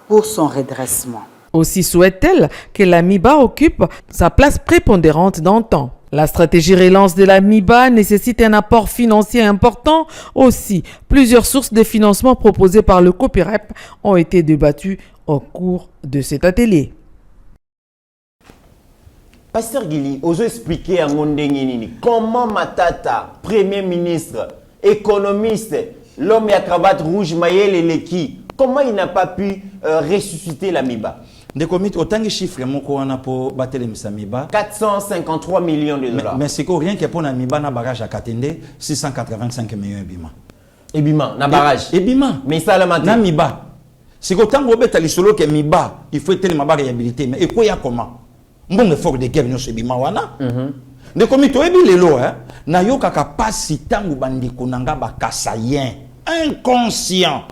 pour son redressement. Aussi souhaite-t-elle que la Miba occupe sa place prépondérante dans le temps. La stratégie relance de la MIBA nécessite un apport financier important aussi. Plusieurs sources de financement proposées par le COPIREP ont été débattues au cours de cet atelier. Pasteur Guili, oso expliquer à Nini comment Matata, Premier ministre, économiste, l'homme à cravate rouge, Mayel et Leki, comment il n'a pas pu ressusciter la MIBA? Autant de chiffres pour battre la MIBA. 453 millions de dollars. Mais c'est rien que pour la MIBA, na barrage à Katende, 685 millions d'ebima. Ebima, na barrage. Ebima. Mais ça la matin. Na MIBA. C'est qu'autant que solo que MIBA, il faut être ma réhabilité. Mais et quoi y a comment? Bon effort de guerre, nous ebima wana. De comme to ebi lelo na yo kaka pasi tangu bandi kunanga ba kasayen inconscient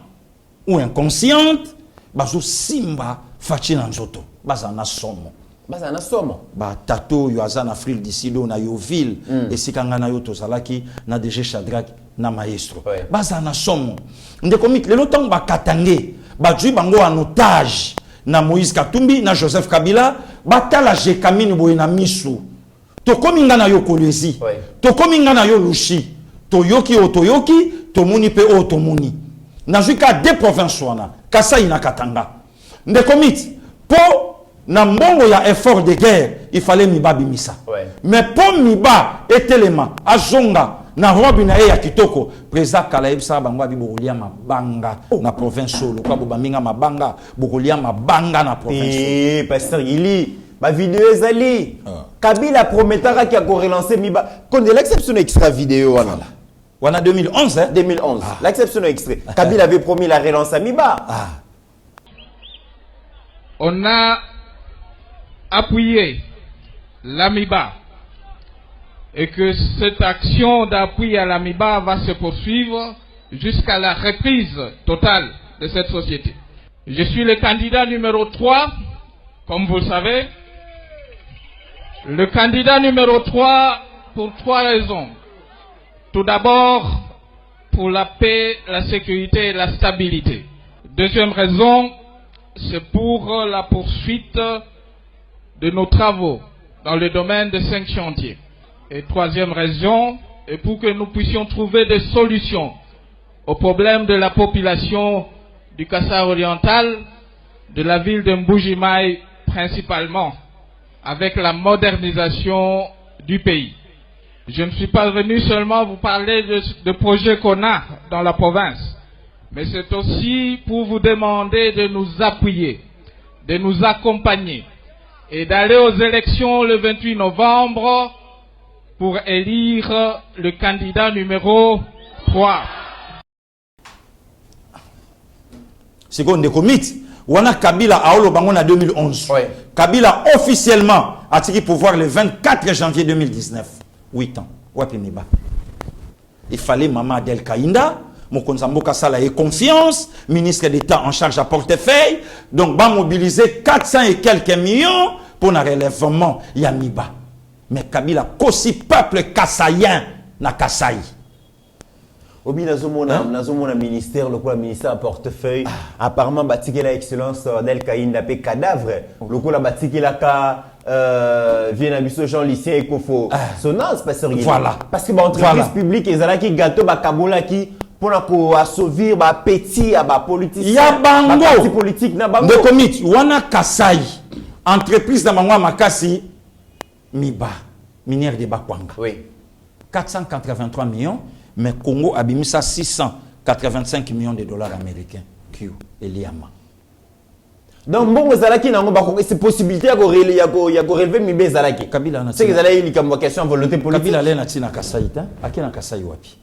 ou inconsciente bazo simba fachi na nzoto baza na somo ba tato yo aza na Afrique du Sud na yo ville esikanga na yo tozalaki na DG Shadrack na maestro baza na somo nde comme lelo tangu ba katange ba jui bango en otage na Moïse Katumbi na Joseph Kabila batala jekamini boye na misu to kominga na yo kolezi to kominga na yo lushi to yoki o to yoki to muni pe o to muni na juka de province wana Kasai na Katanga nde komit po na mbongo ya effort de guerre il fallait miba bimisa mais po miba etelema azonga na robi na ya kitoko président Kalaib sa bangwa bi bokolia mabanga na province solo kwa bobaminga mabanga bokolia mabanga na province pasteur Gili ma vidéo ezali Kabila promettra qu'il a relancé Miba quand l'exception extra vidéo voilà wana 2011 2011 l'exception extrait Kabila avait promis la relance à Miba on a appuyé l'AMIBA et que cette action d'appui à l'AMIBA va se poursuivre jusqu'à la reprise totale de cette société. Je suis le candidat numéro 3, comme vous le savez. Le candidat numéro 3 pour 3 raisons. Tout d'abord, pour la paix, la sécurité et la stabilité. Deuxième raison, c'est pour la poursuite de nos travaux dans le domaine de 5 chantiers. Et troisième raison, est pour que nous puissions trouver des solutions aux problèmes de la population du Kassai oriental, de la ville de Mbujimaï principalement, avec la modernisation du pays. Je ne suis pas venu seulement vous parler de projets qu'on a dans la province, mais c'est aussi pour vous demander de nous appuyer, de nous accompagner et d'aller aux élections le 28 novembre pour élire le candidat numéro 3. Seconde de commit, wana Kabila aolo bango na 2011. Kabila officiellement a tiré pouvoir le 24 janvier 2019. 8 ans. Wapi miba. Il fallait Maman Adel Kainda, Mokonzamboka Sala et confiance, ministre d'État en charge à portefeuille, donc va mobiliser 400 et quelques millions pour un relèvement Yamiba. Mais Kabila kosi peuple kassaïen na Kasaï. Obi nazomona ministère le ministère à portefeuille apparemment batiki la excellence d'El Kainda pe cadavre le coup la batiki la ka vient à biso Jean lycée Ekofo sonance pasteur Guy voilà parce que entreprise publique ezala ki gâteau ba kabola ki pour la ko assouvir ba petit à ba politicien ya bango parti politique na bango de comité wana Kasaï entreprise na mangwa makasi Miba minière de Bakwanga 483 millions. Mais Congo a mis ça 685 millions de dollars américains. Q et Liama. Donc, bon, c'est possibilité à relever Mibé Zalaki. Kabila na c'est que Zalaki il comme question volonté politique. Kabila lena tina Kasaïta, akena Kasai wapi.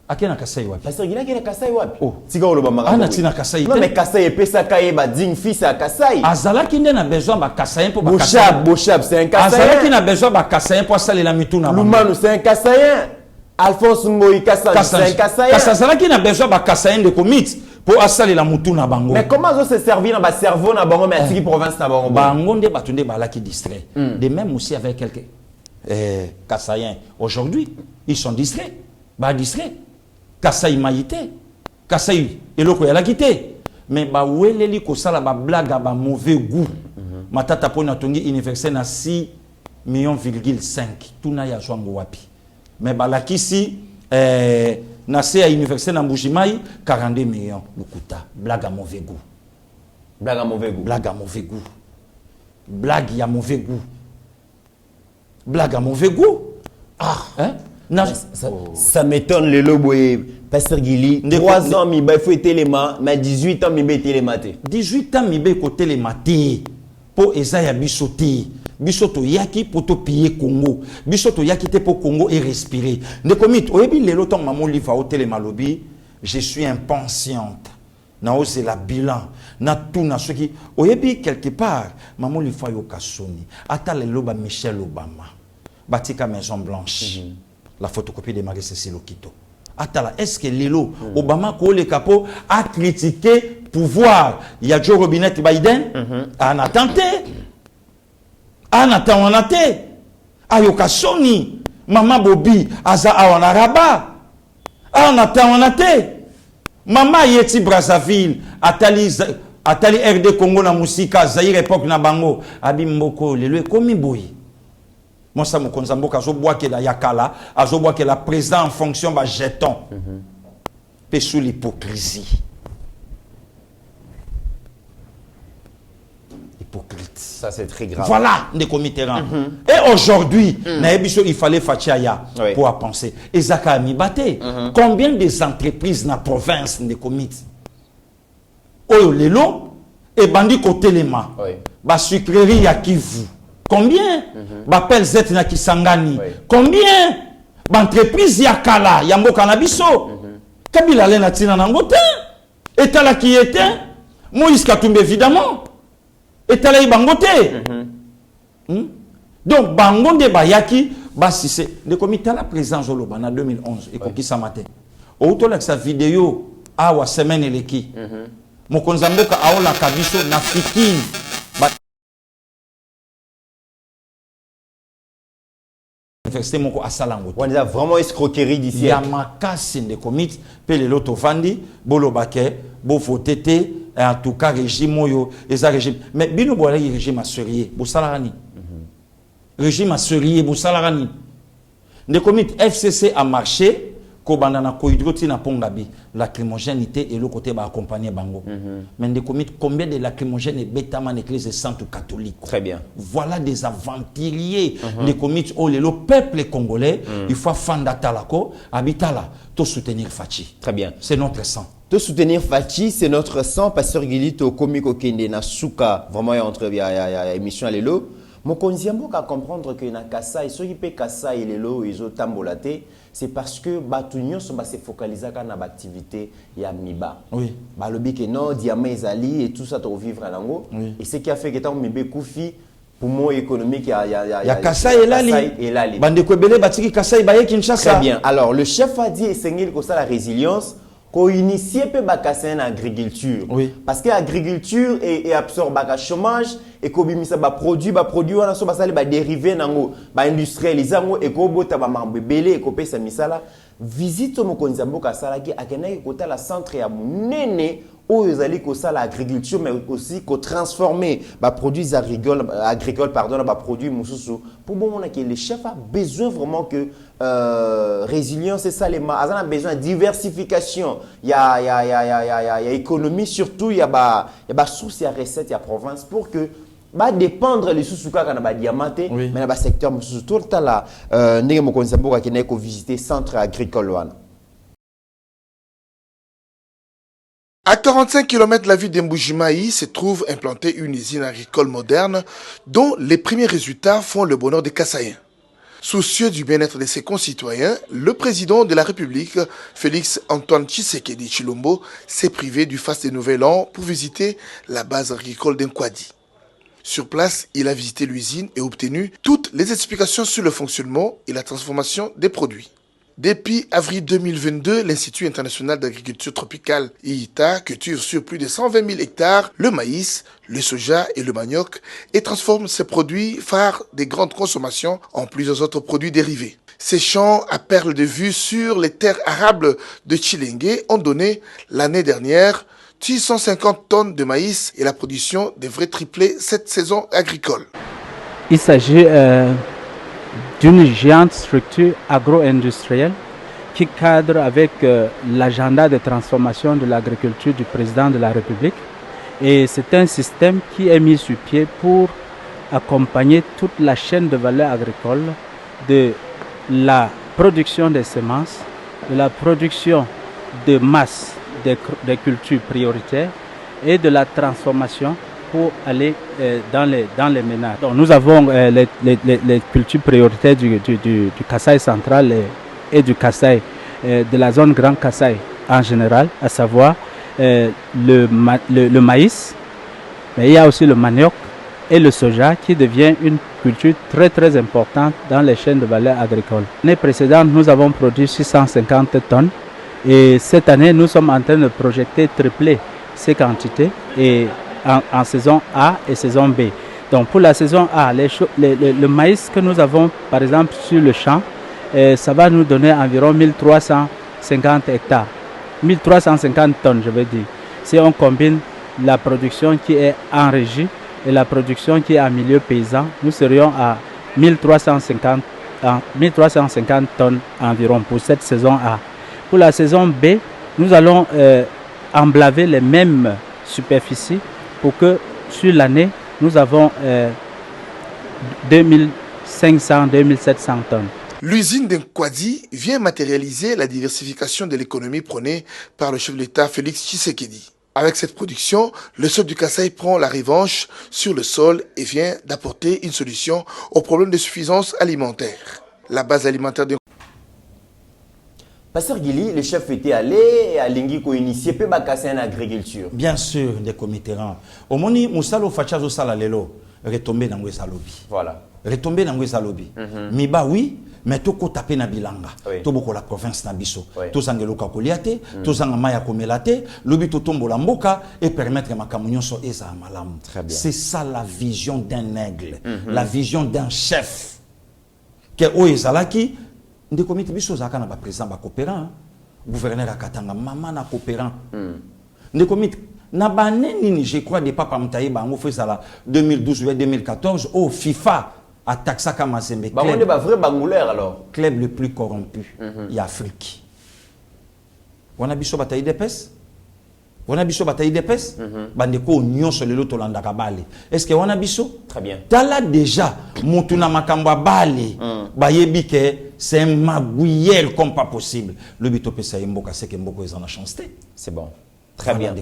Akena Kasai wapi. Parce qu'il a kena Kasai wapi. Oh, tika olo ba ana tina Kasai. Non mais Kasai pesa kaye ba ding fils à Kasai. Azalaki ndena besoin ba Kasai pour ba Bochab, c'est un Kasai. Azalaki na besoin ba Kasai pour saler la mituna. Lumanu c'est un Kassaïen. Alphonse Ngoï Kassan, c'est un Kassaïen. Kassan qui n'a besoin de Kassaïen de commit pour assaler la mutuna bango. Mais comment ça se servir dans le cerveau dans bango mais à province dans bango. Bango de batunde balaki distrait. De même aussi avec quelques Kassaïens. Aujourd'hui, ils sont distraits. Ba distraits. Kassaï maïté. Kassaï eloko ya la quitté. Mais ba weleli ko sala ba blague ba mauvais goût. Matata pona tongi université na 6 millions, tout na ya zwango wapi. Mais balakisi, nase à l'université na Mbujimai, 42 millions, lukuta. Blague à mauvais goût. Blague à mauvais goût. Blague à mauvais goût. Blague à mauvais goût. Blague à mauvais goût. Ah, hein? Ça m'étonne le lobo et Pasteur Guili. 3 ans, il faut téléma, mais 18 ans, il faut télématé. 18 ans, il faut télématé. Pour Esaïa Bissoté. Bissoto yaki pour te piller Congo. Bissoto yaki te pour Congo et respirer. Ne commit, oyebi le loton maman liva au télémalobi, je suis impatiente. Na c'est la bilan. Na tout na ce qui. Oyebi quelque part, maman liva yo kasoni. Ata le loba Michelle Obama. Batika Maison Blanche. La photocopie de Marie-Cécile Okito. Atala, est-ce que Lilo, Obama, le capot, a critiqué pouvoir? Il y a Joe Robinet Biden, en a tenté. En a tenté. Ayoka Sony, Mama Bobi, Aza Awana Rabat. En a tenté. Mama Yeti Brazzaville, Atali RD Congo na Musika, Zaire époque na Bango, Abimboko, Lelo, Komi Boyi. Moi, ça me concerne beaucoup. Je vois que la yakala, je vois que la présidente en fonction de jeton. Et sous l'hypocrisie. Hypocrite. Ça, c'est très grave. Voilà, les comités. Et aujourd'hui, il fallait Fatiaya pour penser. Et Zaka Mibate, combien des entreprises dans la province des comités? Oh, les lots, et bandit côté les mains. Ba sucrerie à Kivu. Combien? Bapel Z na Kisangani. Combien? Entreprise Yakala, Yambo Kanabiso. Kabila Lena Tina Nangote. Etala qui était. Moïse Katumbe évidemment. Etala Ibangote. Donc, Bangonde Bayaki, si c'est le comité la présence au Loba en 2011. Et Koki Samate. Auto avec sa vidéo, Awa semaine eleki. Mokonzamboka Aola Kabiso Nafrikine. On a vraiment escroquerie d'ici. Il y a ma casse de comités, puis les loto fandi, bolo baké, bo fotete, en tout cas régime moyo, et ça régime. Mais bino boire régime à serier, bo salarani. Régime à serier, bo salarani. Les comités FCC a marché, kobandana kohydroti na pongabi, lacrymogénité et le côté va accompagner bango. Mais les comités, combien de lacrymogènes et bêtement l'église sainte catholique? Très bien. Voilà des aventuriers. Les comités, oh, le peuple congolais, il faut fandatalako, habitala, tout soutenir Fachi. Très bien. C'est notre sang. Tout soutenir Fachi, c'est notre sang. Pasteur Gilito, Komiko Kende, na Souka, vraiment, il y a émission à l'élo. Mon konziambo a comprendre que na Kassa, ceux qui paient Kassa et l'élo, ils ont tambolaté, c'est parce que Batunion se focaliser sur l'activité ya Miba. Oui. Balobi que non, Diamant Ezali et tout ça doit vivre à Lango. Oui. Et ce qui a fait que tant Mibé Koufi, pour mon économique, il y a Kassa et Lali. Bande Kwebele Batiki Kassa et Baye Kinshasa. Très bien. Alors, le chef a dit, c'est la résilience. Qu'on initie peu bakassin en agriculture. Oui. Parce que l'agriculture et absorbe le chômage et qu'on bimisa ba produit on a so basali ba dérivé nango ba industrialiser ngo et ko bota ba mambebele et ko pesa misala visite mo konzambo ka sala ki akena ko ta la centre ya munene o ezali ko sala agriculture mais aussi ko transformer ba produits agricoles pardon ba produits mususu pour bon on a que les chefs a besoin vraiment que résilience et ça les ma a besoin de diversification il y a économie surtout il y a ba source il y a recette il y a province pour que va dépendre les sous-souka quand on a diamanté mais dans le secteur tout le temps là ndenge mo konzambo ka kena ko visiter centre agricole wana. À 45 km de la ville d'Mbujimai se trouve implantée une usine agricole moderne dont les premiers résultats font le bonheur des Kassaïens. Soucieux du bien-être de ses concitoyens, le président de la République, Félix Antoine Tshisekedi Tshilombo, s'est privé du faste de Nouvel An pour visiter la base agricole d'Nkwadi. Sur place, il a visité l'usine et obtenu toutes les explications sur le fonctionnement et la transformation des produits. Depuis avril 2022, l'Institut international d'agriculture tropicale IITA cultive sur plus de 120 000 hectares le maïs, le soja et le manioc et transforme ces produits phares des grandes consommations en plusieurs autres produits dérivés. Ces champs à perles de vue sur les terres arables de Tshilenge ont donné l'année dernière 650 tonnes de maïs et la production devrait tripler cette saison agricole. Il s'agit d'une géante structure agro-industrielle qui cadre avec l'agenda de transformation de l'agriculture du président de la République. Et c'est un système qui est mis sur pied pour accompagner toute la chaîne de valeur agricole, de la production des semences, de la production de masse des cultures prioritaires et de la transformation pour aller dans les ménages. Donc, nous avons les cultures prioritaires du Kasaï central et du Kasaï, de la zone Grand Kasaï en général, à savoir le maïs, mais il y a aussi le manioc et le soja qui devient une culture très très importante dans les chaînes de valeur agricole. L'année précédente, nous avons produit 650 tonnes et cette année, nous sommes en train de projeter tripler ces quantités et en saison A et saison B. Donc pour la saison A, le maïs que nous avons par exemple sur le champ, ça va nous donner environ 1350 hectares, 1350 tonnes je veux dire. Si on combine la production qui est en régie et la production qui est en milieu paysan, nous serions à 1350 tonnes environ pour cette saison A. Pour la saison B, nous allons emblaver les mêmes superficies pour que sur l'année, nous avons 2500-2700 tonnes. L'usine d'Nkwadi vient matérialiser la diversification de l'économie prônée par le chef de l'État Félix Tshisekedi. Avec cette production, le sol du Kasaï prend la revanche sur le sol et vient d'apporter une solution au problème de suffisance alimentaire. La base alimentaire de Pasteur Guili, le chef était allé à Lingiko initier peu bakasé en agriculture. Bien sûr, des comités. Au moni musalo fachazo sala lelo retomber dans ngwe salobi. Voilà. Retomber dans ngwe salobi. Mais bah oui, mais to ko taper na bilanga. To boko la province na biso. To sangelo ka koliate, to sanga maya komelate, lobi to tombo la mboka et permettre makamunyo so eza malamu. C'est ça la vision d'un aigle, la vision d'un chef. Que o ezalaki des comités biso zaka na ba président ba coopérant, gouverneur akatanga mama na coopérant. Des comités na baneni je crois des papa mtaye ba ngo fait ça là 2012 ou 2014 au FIFA à Taxaka Mazembe. Bah on est pas vrai bangouleur alors. Club le plus corrompu y Afrique. On a biso bataille d'épaisse. On a biso bataille d'épaisse. Bandeko nyonso lelo tolanda kabale. Est-ce que on a biso? Très bien. Tala déjà mutuna makamba bale. Bayebi que c'est un magouillel comme pas possible. Le bito pesa mboka c'est que mboko ils en a chance. C'est bon. Très bien.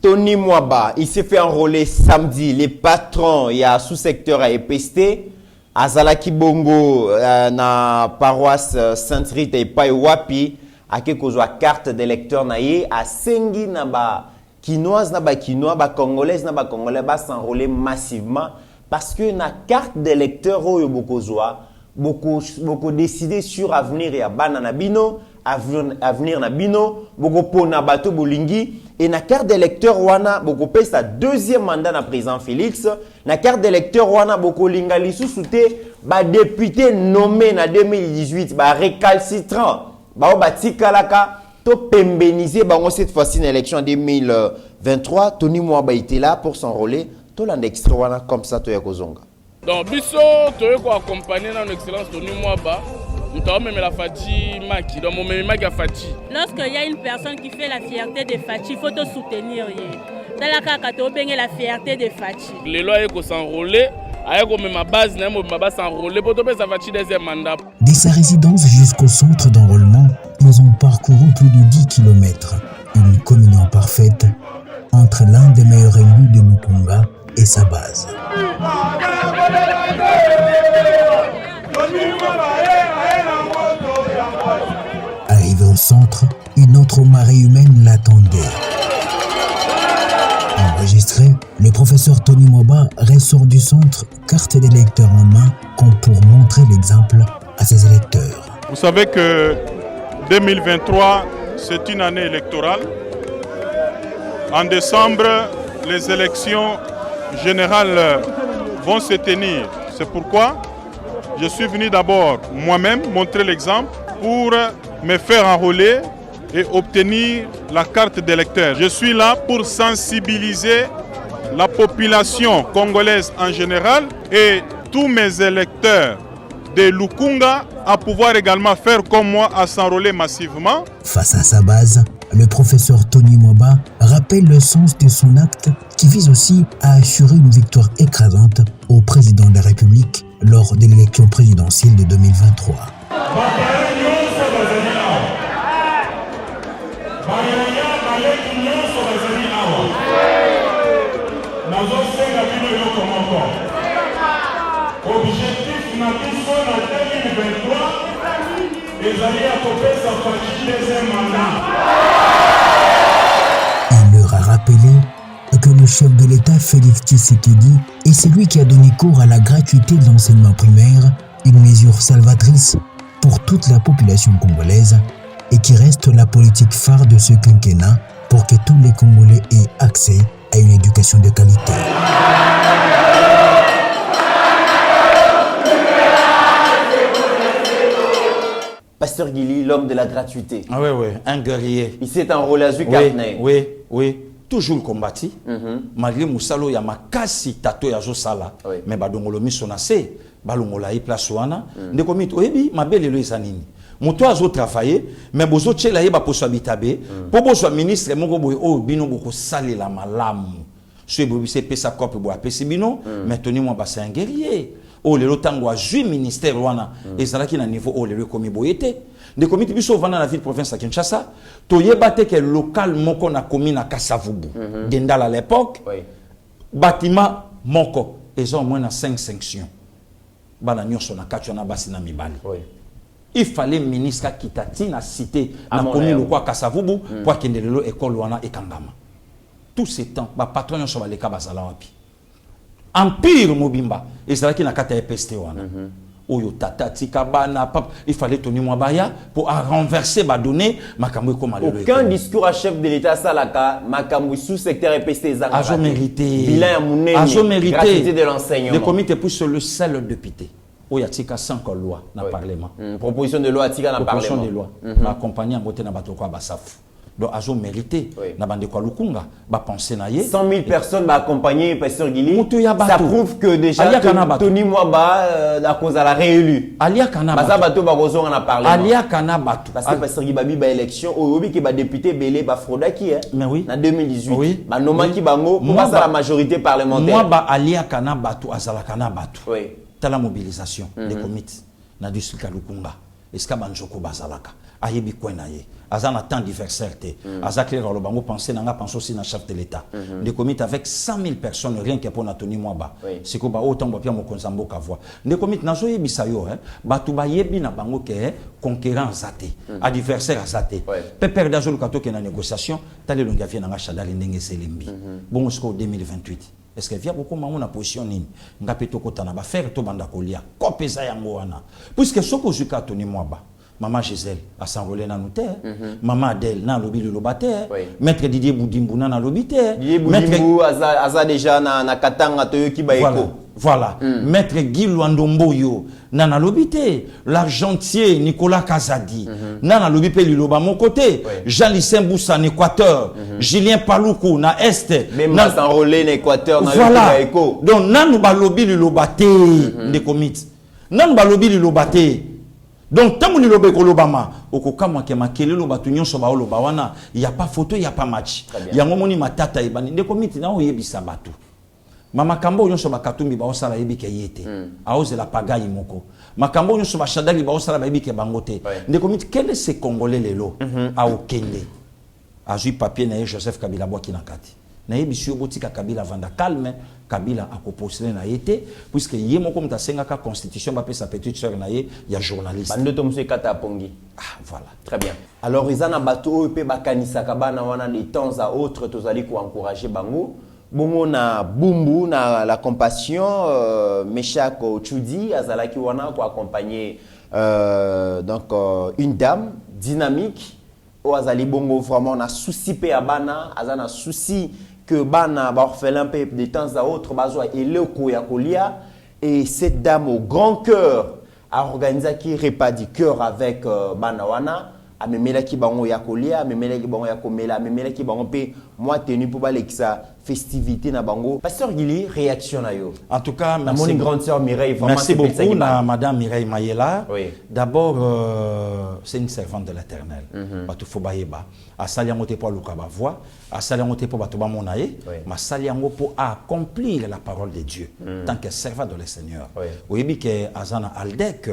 Tony Mwaba, il s'est fait enrôler samedi. Les patrons, il y a sous-secteur à Epesté, à Zalaki Bongo, na paroisse Sainte-Rite et Paiwapi, à Kekozwa carte d'électeur naïe, à Sengi naba quinoise naba quinois, ba congolaise naba congolais, ba s'enrôler massivement parce que na carte d'électeur oyo bokozwa, beaucoup décidé sur avenir et à banana bino. Avenir na bino boko pona bato bolingi et na carte d'électeur wana boko pesa sa deuxième mandat na président Félix na carte d'électeur wana boko linga lisusu te ba député nommé na 2018 ba récalcitrant ba batikalaka to pembeniser bango cette fois-ci na élection en 2023 Tony Mwaba était là pour s'enrôler to l'ande extrait wana comme ça to ya kozonga. Donc biso to ko accompagner na excellence Tony Mwaba. Lorsqu'il y a une personne qui fait la fierté de Fachi, il faut te soutenir. La fierté de Fachi. Les lois sont s'enrôler, ma base s'enrôler pour Fachi deuxième mandat. De sa résidence jusqu'au centre d'enrôlement, ils ont parcouru plus de 10 km. Une communion parfaite entre l'un des meilleurs élus de Mutunga et sa base. Arrivé au centre, une autre marée humaine l'attendait. Enregistré, le professeur Tony Mwaba ressort du centre, carte d'électeur en main, comme pour montrer l'exemple à ses électeurs. Vous savez que 2023, c'est une année électorale. En décembre, les élections générales vont se tenir. C'est pourquoi je suis venu d'abord moi-même montrer l'exemple pour me faire enrôler et obtenir la carte d'électeur. Je suis là pour sensibiliser la population congolaise en général et tous mes électeurs de Lukunga à pouvoir également faire comme moi, à s'enrôler massivement. Face à sa base, le professeur Tony Mwaba rappelle le sens de son acte qui vise aussi à assurer une victoire écrasante au président de la République lors de l'élection présidentielle de 2023. Il leur a rappelé que le chef de l'État, Félix Tshisekedi, est celui qui a donné cours à la gratuité de l'enseignement primaire, une mesure salvatrice pour toute la population congolaise et qui reste la politique phare de ce quinquennat pour que tous les Congolais aient accès à une éducation de qualité. Pasteur Guili, l'homme de la gratuité. Ah oui, oui, un guerrier. Il s'est enrôlé à Zucarnet. Oui, oui, toujours combattu. Malgré Moussalo, il y a ma kasi tato ya Josala. Mais badongolo misonase, balongola y place wana. Ne komit oyebi, ma belle le sanini. Moto azo travailler, mais bozo tchela yeba poso habitabe. Po bozo ministre moko boy o bino boko sali la malamu. Ce bobi se pesa cop bo apesi bino, mais Tony Mwaba c'est un guerrier. Oh le tango a joué ministère wana ezalaki na niveau oh le komi boyete de komiti biso vana na ville province à Kinshasa to yebate que local moko na commune à Kasavubu dendal à l'époque bâtiment moko ils ont moins na 5 sanctions bana nyonso na kati na basi na mibali il fallait ministre kitati na cité na commune lokwa Kasavubu pour kende lelo école wana ekangama tout ce temps ba patron nyonso ba leka bazala wapi Empire Mobimba, et c'est là qu'il n'a qu'à EPST. Oyo tata tikabana pap, il fallait Tony Mwaba pour renverser ba donner makamwe comme aucun discours à chef de l'État salaka makamwe sous secteur EPST ezanga. Ajo mérité. Bilan ya munene. Ajo mérité. Gratuité de l'enseignement. Le comité pousse le seul député. Oya tika 5 loi na parlement. Proposition de loi tika na parlement. Proposition de loi. Ma accompagner en na bato kwa basafu. Donc, azo mérité. Na bande kwa Lukunga, ba penser na ye. 100 000 personnes ba accompagner Pasteur Guili. Ça prouve que déjà Tony Mwaba la cause à la réélu. Alia kana bato. Baza bato ba kozo na parlement. Alia kana bato. Parce que Pasteur Guili babi ba élection oyobi ki ba député belé ba fraudaki mais oui. Na 2018. Oui. Ba nomaki bango pour passer la majorité parlementaire. Moi ba alia kana bato azala kana bato. Oui. Tala mobilisation des comités na district Lukunga. Est-ce que banjoko bazalaka ayebi kwena ye azana temps d'anniversaire te azakler le bango penser nanga penser aussi na chef de l'état des comités avec 100 000 personnes rien que pour Tony Mwaba c'est que ba autant ba pia mokonza mboka voix des comités nazo yebisa yo batu ba yebi na bango ke conquérant zate adversaire azate pe perdre zo lukato ke na négociation tale longa vient nanga chadali ndenge selembi bon jusqu'au 2028. Est-ce que via beaucoup maman na position nini ngapeto kotana ba faire to banda kolia kopeza yango wana puisque soko zuka Tony Mwaba maman Gisèle a s'enrôler na notaire maman Adèle na lobi le lobater maître Didier Boudimbu na lobiter Boudimbu aza déjà na katanga toyoki ba eko voilà maître Guy Luandomboyo na lobité l'argentier Nicolas Kazadi na lobipe liloba mon côté Jean-Lucien Boussa en Équateur Julien Paloukou na Est même s'enrôler en Équateur na voilà eko donc nanu ba lobi lilobate de comités nanu ba lobi lilobate. Donc, tant que nous avons Obama, au cas où nous avons il n'y a pas photo, il n'y a pas match. Il y a un moment où matata et bani. Des comités na oyebi sabatu. Mama kambo yon soba katumbi ba osala yebi ke yete. A ose la pagaille moko. Makambo yon soba shadali ba osala ba yebi ke bangote. Des comités quel est ce Congolais lelo a okende. A ju papier na Joseph Kabila boki na kati. Na yebi sur botika Kabila vanda calme. Kabila a proposé na yete puisque yé moko mta senga ka constitution ba pe sa petite sœur na ye ya journaliste bandoto monsieur Kata Pongi voilà très bien alors izana bato pe bakanisa kabana wana de temps à autre tozali ko encourager bango bongo na bumbu na la compassion Meshak Ochudi azalaki wana ko accompagner donc une dame dynamique o azali bongo vraiment na souci pe abana azana souci que bana ba orphelin peu de temps à autre bazwa eleko ya kolia et cette dame au grand cœur a organisé qui repas du cœur avec bana wana a memela ki bango ya kolia memela ki bango ya komela memela ki bango pe moi tenu pour parler que ça festivité na bango. Pasteur Guili, réaction na yo. En tout cas, merci. Mon grande sœur Mireille, merci beaucoup na madame Mireille Mayela. Oui. D'abord, c'est une servante de l'Éternel. Batu fobayeba. Asali yango te pour lukaba voix, asali yango te pour batu ba monaye, ma sali yango pour accomplir la parole de Dieu tant que servant de le Seigneur. Oui, bi que azana Aldec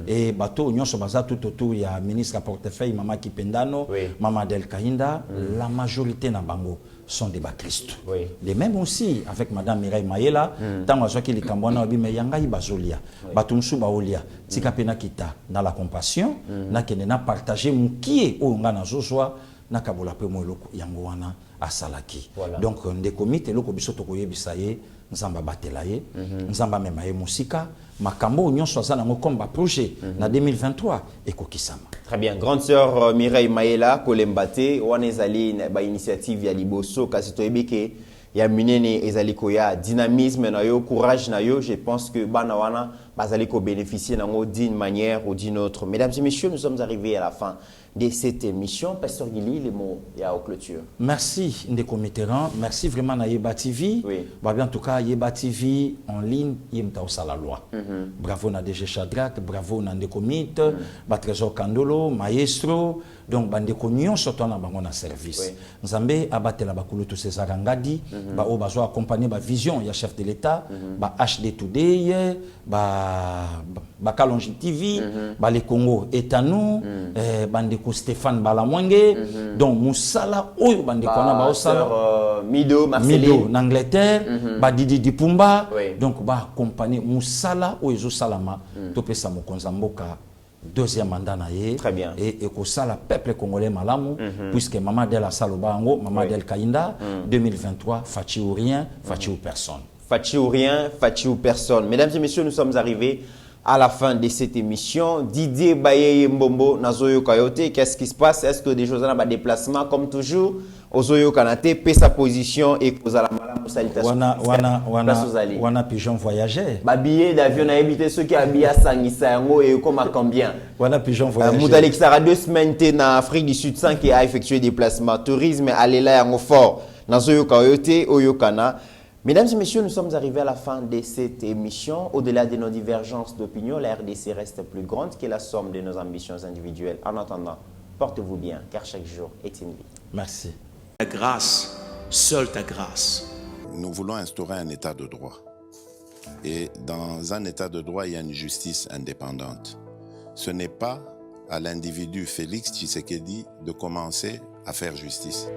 et bateau nyonso baza tout autour, il y a ministre à portefeuille Mama Kipendano, Mama Del Kahinda, la majorité na bango sont des Christ. Les mêmes aussi avec madame Mireille Mayela, tant que qui les Cambouana obi me yanga ibazolia, batumsu baolia, tika pena kita na la compassion, na kene na partager mukie o ngana zozwa na kabola pe mo eloko yango wana asalaki. Donc ndeko mite eloko biso to koyebisa ye nzamba batela ye, nzamba mema ye musika, makambo nyonso azana ngo komba projet na 2023 ekokisama. Très bien, grande sœur Mireille Mayela Kolembate, wana ezali ba initiative ya liboso kasi toyebeke ya minene ezali koya dynamisme na yo, courage na yo, je pense que bana wana bazali ko bénéficier nango d'une manière ou d'une autre. Mesdames et messieurs, nous sommes arrivés à la fin de cette émission. Pasteur Guili, les mots ya au clôture. Merci Ndeko Mitterrand, merci vraiment na Yeba TV. Bah bien en tout cas Yeba TV en ligne yemta osa la loi. Bravo na DG Shadrach, bravo na Ndeko Mit, ba Trésor Kandolo, Maestro, donc bandeko nyonso to na bango na service. Nzambe abatela bakulu to César Ngadi, ba o bazo accompagner ba vision ya chef de l'État, ba HD Today, ba Kalonji TV, ba le Congo est à nous, bandeko Stéphane Balamwenge, donc Moussala oyo bandeko na ba osala Mido Mido en Angleterre, ba Didi Dipumba, donc ba accompagner Moussala oyo salama to pesa mokonza mboka deuxième mandat na ye. Très bien. Et ko sala peuple congolais malamu puisque Mama Del Salobango, Mama Del Kainda 2023 fachi ou rien, fachi ou personne. Fachi ou rien, fachi ou personne. Mesdames et messieurs, nous sommes arrivés à la fin de cette émission. Didier Baye Mbombo Nazoyo Kayote, qu'est-ce qui se passe? Est-ce que des choses dans le déplacement comme toujours? Ozoyo Kanate paie sa position et cause à la malam salutation. Wana pigeon voyageur. Ba billet d'avion a évité ceux qui habillent à Sangisango et comme à combien? Wana pigeon voyageur. Moudalik Sara 2 semaines en Afrique du Sud sans qui a effectué des déplacements tourisme aller là en fort. Nazoyo Kayote Oyokana. Mesdames et messieurs, nous sommes arrivés à la fin de cette émission. Au-delà de nos divergences d'opinion, la RDC reste plus grande que la somme de nos ambitions individuelles. En attendant, portez-vous bien, car chaque jour est une vie. Merci. Ta grâce, seule ta grâce. Nous voulons instaurer un état de droit. Et dans un état de droit, il y a une justice indépendante. Ce n'est pas à l'individu Félix Tshisekedi de commencer à faire justice.